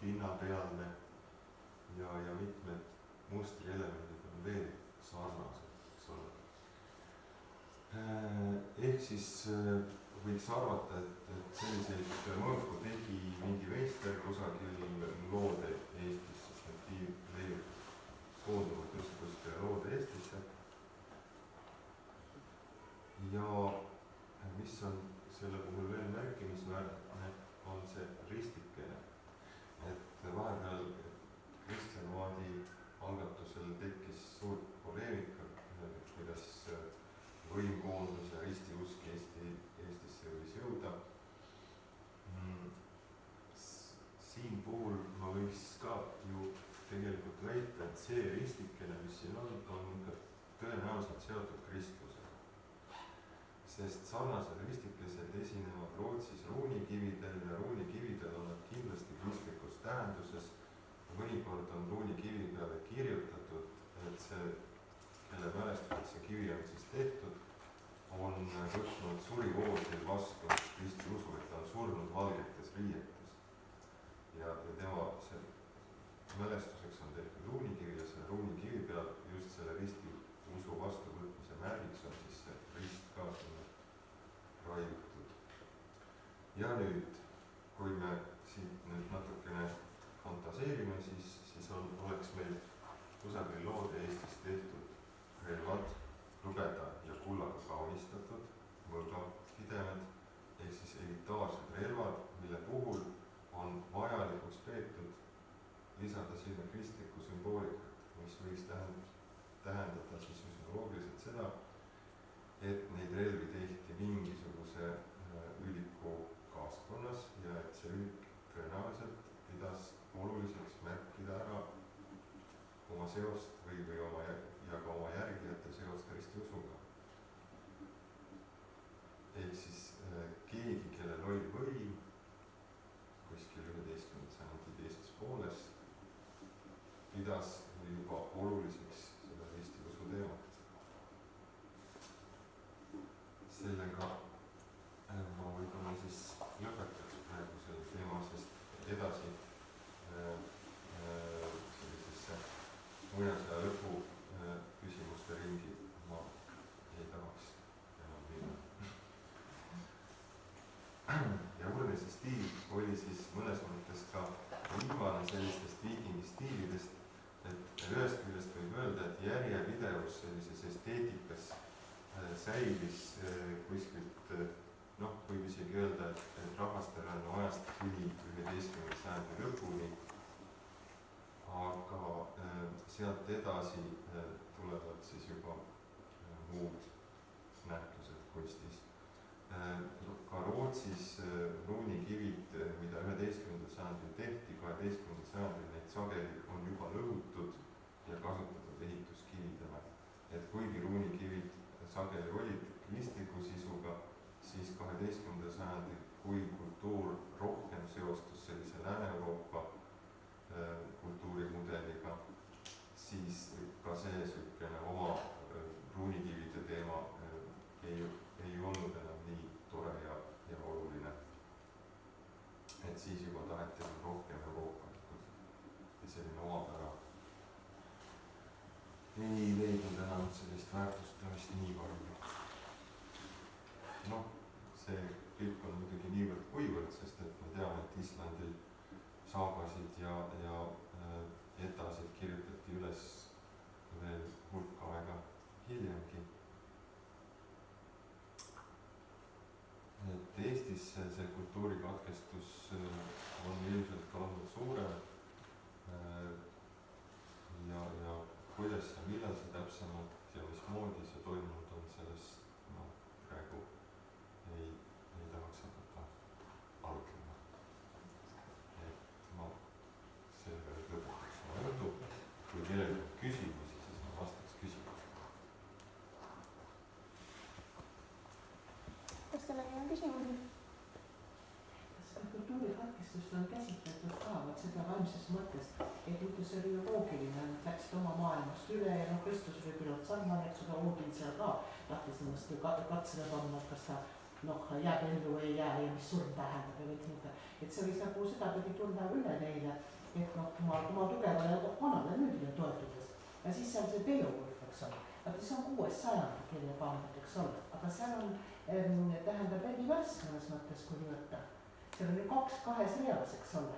Speaker 1: pinnapealne ja mitmed mustrielemendid on veel sarnased, eks ole. Ehk siis võiks arvata, et selliseid mõõku tegi mingi meister kusagil loode Eestis, sest need leiud koonduvad just kuskile loode Eestisse. ja mis on selle puhul veel märkimisväärne, on see ristikene. et vahepeal Kristjan Vaadi algatusel tekkis suurt poleemika, kuidas võimkoondus ja ristiusk Eestisse võis jõuda. Siin puhul ma võiks ka ju tegelikult väita, et see ristikene, mis siin on ikka tõenäoliselt seotud kristlusega. Sest sarnased ristikesed esinevad Rootsis ruunikividel ja ruunikividel on nad kindlasti kristlikus tähenduses. Mõnikord on ruunikivi peale kirjutatud, et see, kelle mälestuseks see kivi on siis tehtud, on võtnud surivoodil vastu Kristi usu, et ta on surnud valgetes riietes. ja tema see mälestuseks on tehtud ruunikivi ja selle ruunikivi peal just selle risti usu vastuvõtmise märgiks on siis see rist ka sinna raiutud. ja nüüd, kui me siit nüüd natukene fantaseerime, siis oleks meil kusagil loode Eestis tehtud relvad, lugeda ja kullaga kaunistatud mõõgapidemed ehk siis elitaarsed relvad, mille puhul on vajalikuks peetud lisada sinna kristlikku sümboolikat, mis võiks tähendada siis füsioloogiliselt seda, et neid relvi tehti mingisuguse üliku kaaskonnas ja et see ülik tõenäoliselt pidas oluliseks märkida ära oma seost või ka oma järgijate seost ristiusuga. ehk siis keegi, kellel oli võim kuskil 11. sajandi teises pooles, pidas juba oluliseks seda ristiusu teemat. sellega ma võib-olla siis lõpetaks praegu selle teema, sest edasi sellisesse muinasaja lõpu küsimuste ringi ma ei tahaks enam minna. ja Urnese stiil oli siis mõnes mõttes ka viimane sellistest viikingi stiilidest, et ühest küljest võib öelda, et järjepidevus sellises esteetikas säilis kuskilt, võib isegi öelda, et rahvasterännu ajast kuni 11. sajandi lõpuni, aga sealt edasi tulevad siis juba muud nähtused kunstis. ka Rootsis ruunikivid, mida 11. sajandil tehti, 12. sajandil neid sageli on juba lõhutud ja kasutatud ehituskividena. et kuigi ruunikivid sageli olid kristliku sisuga, siis 12. sajandil, kui kultuur rohkem seostus sellise Lääne-Euroopa kultuurimudeliga, siis ka see niisugune oma ruunikivide teema ei olnud enam nii tore ja oluline. et siis juba taheti rohkem euroopalikud ja selline omapära ei leidnud enam sellist väärtustamist nii palju. see kõik on muidugi niivõrd kuivõrd, sest saagasid ja etasid kirjutati üles veel hulk aega hiljemgi. Et Eestis see kultuurikatkestus on ilmselt ka olnud suurem ja kuidas ja millal see täpsemalt ja mismoodi see toimunud on, sellest ma praegu ei tahaks hakata arutlema. Et ma sellega lõpetaks oma jutu. Kui kellelgi on küsimusi, siis ma vastaks küsimusi.
Speaker 3: Kas kellelgi on küsimusi?
Speaker 4: Kas kultuurikatkestust on käsitletud ka, vaat seda vaimses mõttes, et muidu see oli ju loogiline, nad läksid oma maailmast üle ja Kristus oli küllalt sarnane, eks ole, Oogin seal ka tahtis ennast katsele panna, kas ta jääb ellu või ei jää ja mis surm tähendab ja kõik nii. Et see võis nagu seda pidi tulla üle neile, et oma tugevale vanale nüüdile toetudes. Ja siis seal see Beowulf, eks ole, aga see on 6. sajandi kelle pandud, eks ole, aga seal on, tähendab eri värss mõnes mõttes, kui nii võtta. Seal oli 2 reas, eks ole,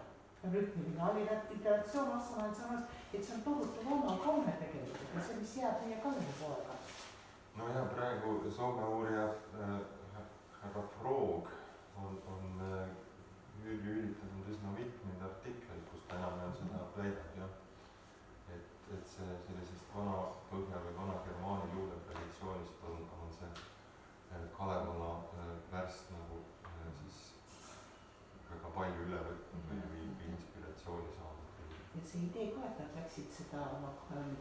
Speaker 4: rütmiline alliteratsioon vastamaan samas, et see on tohutu vana kaune tegelikult ja see, mis jääb meie kalli poega.
Speaker 1: No ja praegu Soome uurija härra Frog on üritanud üsna mitmeid artikleid, kus ta enam seda väidab, jah. Et see sellisest vana Põhja või vana Germaani luuletraditsioonist on see Kalevala värst nagu siis väga palju üle võtnud või inspiratsiooni saanud.
Speaker 4: Et see idee ka, et nad läksid seda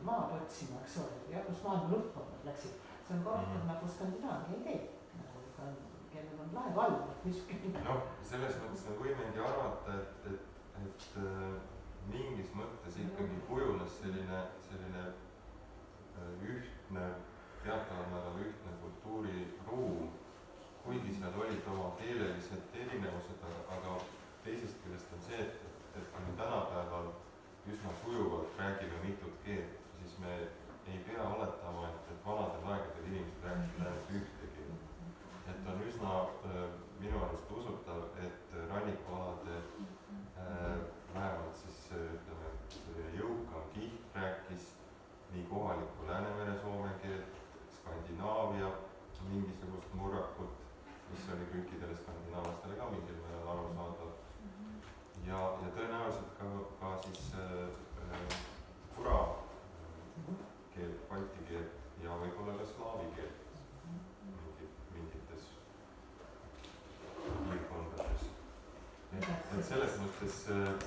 Speaker 4: maad otsima, eks ole, ja kus maailma lõppu nad läksid, see on ka rohkem nagu Skandinaavia idee, kellel on laev all.
Speaker 1: Noh, selles mõttes me võimegi arvata, et mingis mõttes ikkagi kujunes selline ühtne, teataval määral ühtne kultuuriruum, kuigi seal olid oma keelelised erinevused, aga teisest küljest on see, et kui me tänapäeval üsna sujuvalt räägime mitut keelt, siis me ei pea oletama, et vanadel aegadel inimesed rääkisid ainult ühte keelt. Et on üsna minu arust usutav, et rannikualade vähemalt siis ütleme, jõukam kiht rääkis nii kohalikku Läänemere soome keelt, Skandinaavia mingisugust murrakut, mis oli kõikidele skandinaavlastele ka mingil määral arusaadav. Ja tõenäoliselt ka siis pura keelt, balti keelt ja võib-olla ka slaavi keelt mingites piirkondades. Et selles mõttes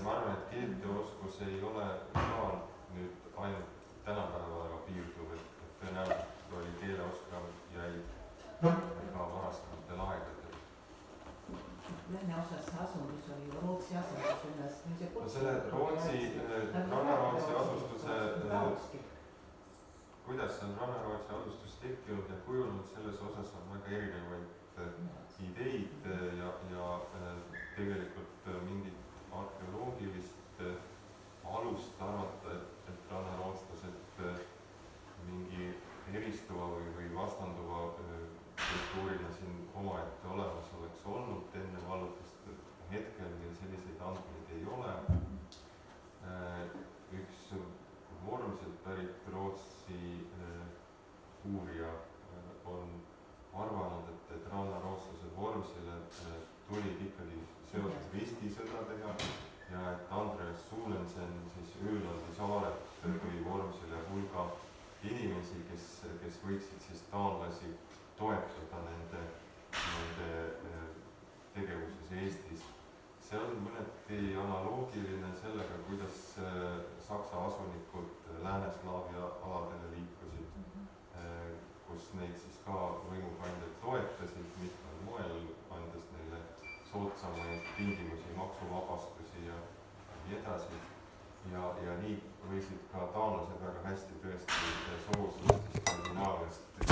Speaker 1: ma arvan, et keelteoskus ei ole ka nüüd ainult tänapäevaga piirduv, et tõenäoliselt oli keeleoskajaid ka varasematel aegadel.
Speaker 4: Länne osas see asundus oli ju Rootsi asundus ennast.
Speaker 1: No selle Rannarootsi asustuse, kuidas see on Rannarootsi asustus tekkinud ja kujunud, selles osas on väga erinevaid ideid ja tegelikult mingit arheoloogilist alust arvata, et rannarootslased mingi eristuva või vastanduva kultuurina siin omaette olemas oleks olnud enne vallutust. Hetkel meil selliseid andmeid ei ole. Üks Vormsilt pärit Rootsi uurija on arvanud, et rannarootslased Vormsile tulid ikkagi seotud ristisõdadega ja et Andreas Sulensen siis Öölandi saaret või Vormsile hulga inimesi, kes võiksid siis taanlasi toetada nende tegevuses Eestis. See on mõneti analoogiline sellega, kuidas saksa asunikud lääneslaavi aladele liikusid, kus neid siis ka võimukandjad toetasid mitmel moel, andes neile soodsamaid tingimusi, maksuvabastusi ja nii edasi. Ja nii võisid ka taanlased väga hästi tõesti soosida Skandinaaviast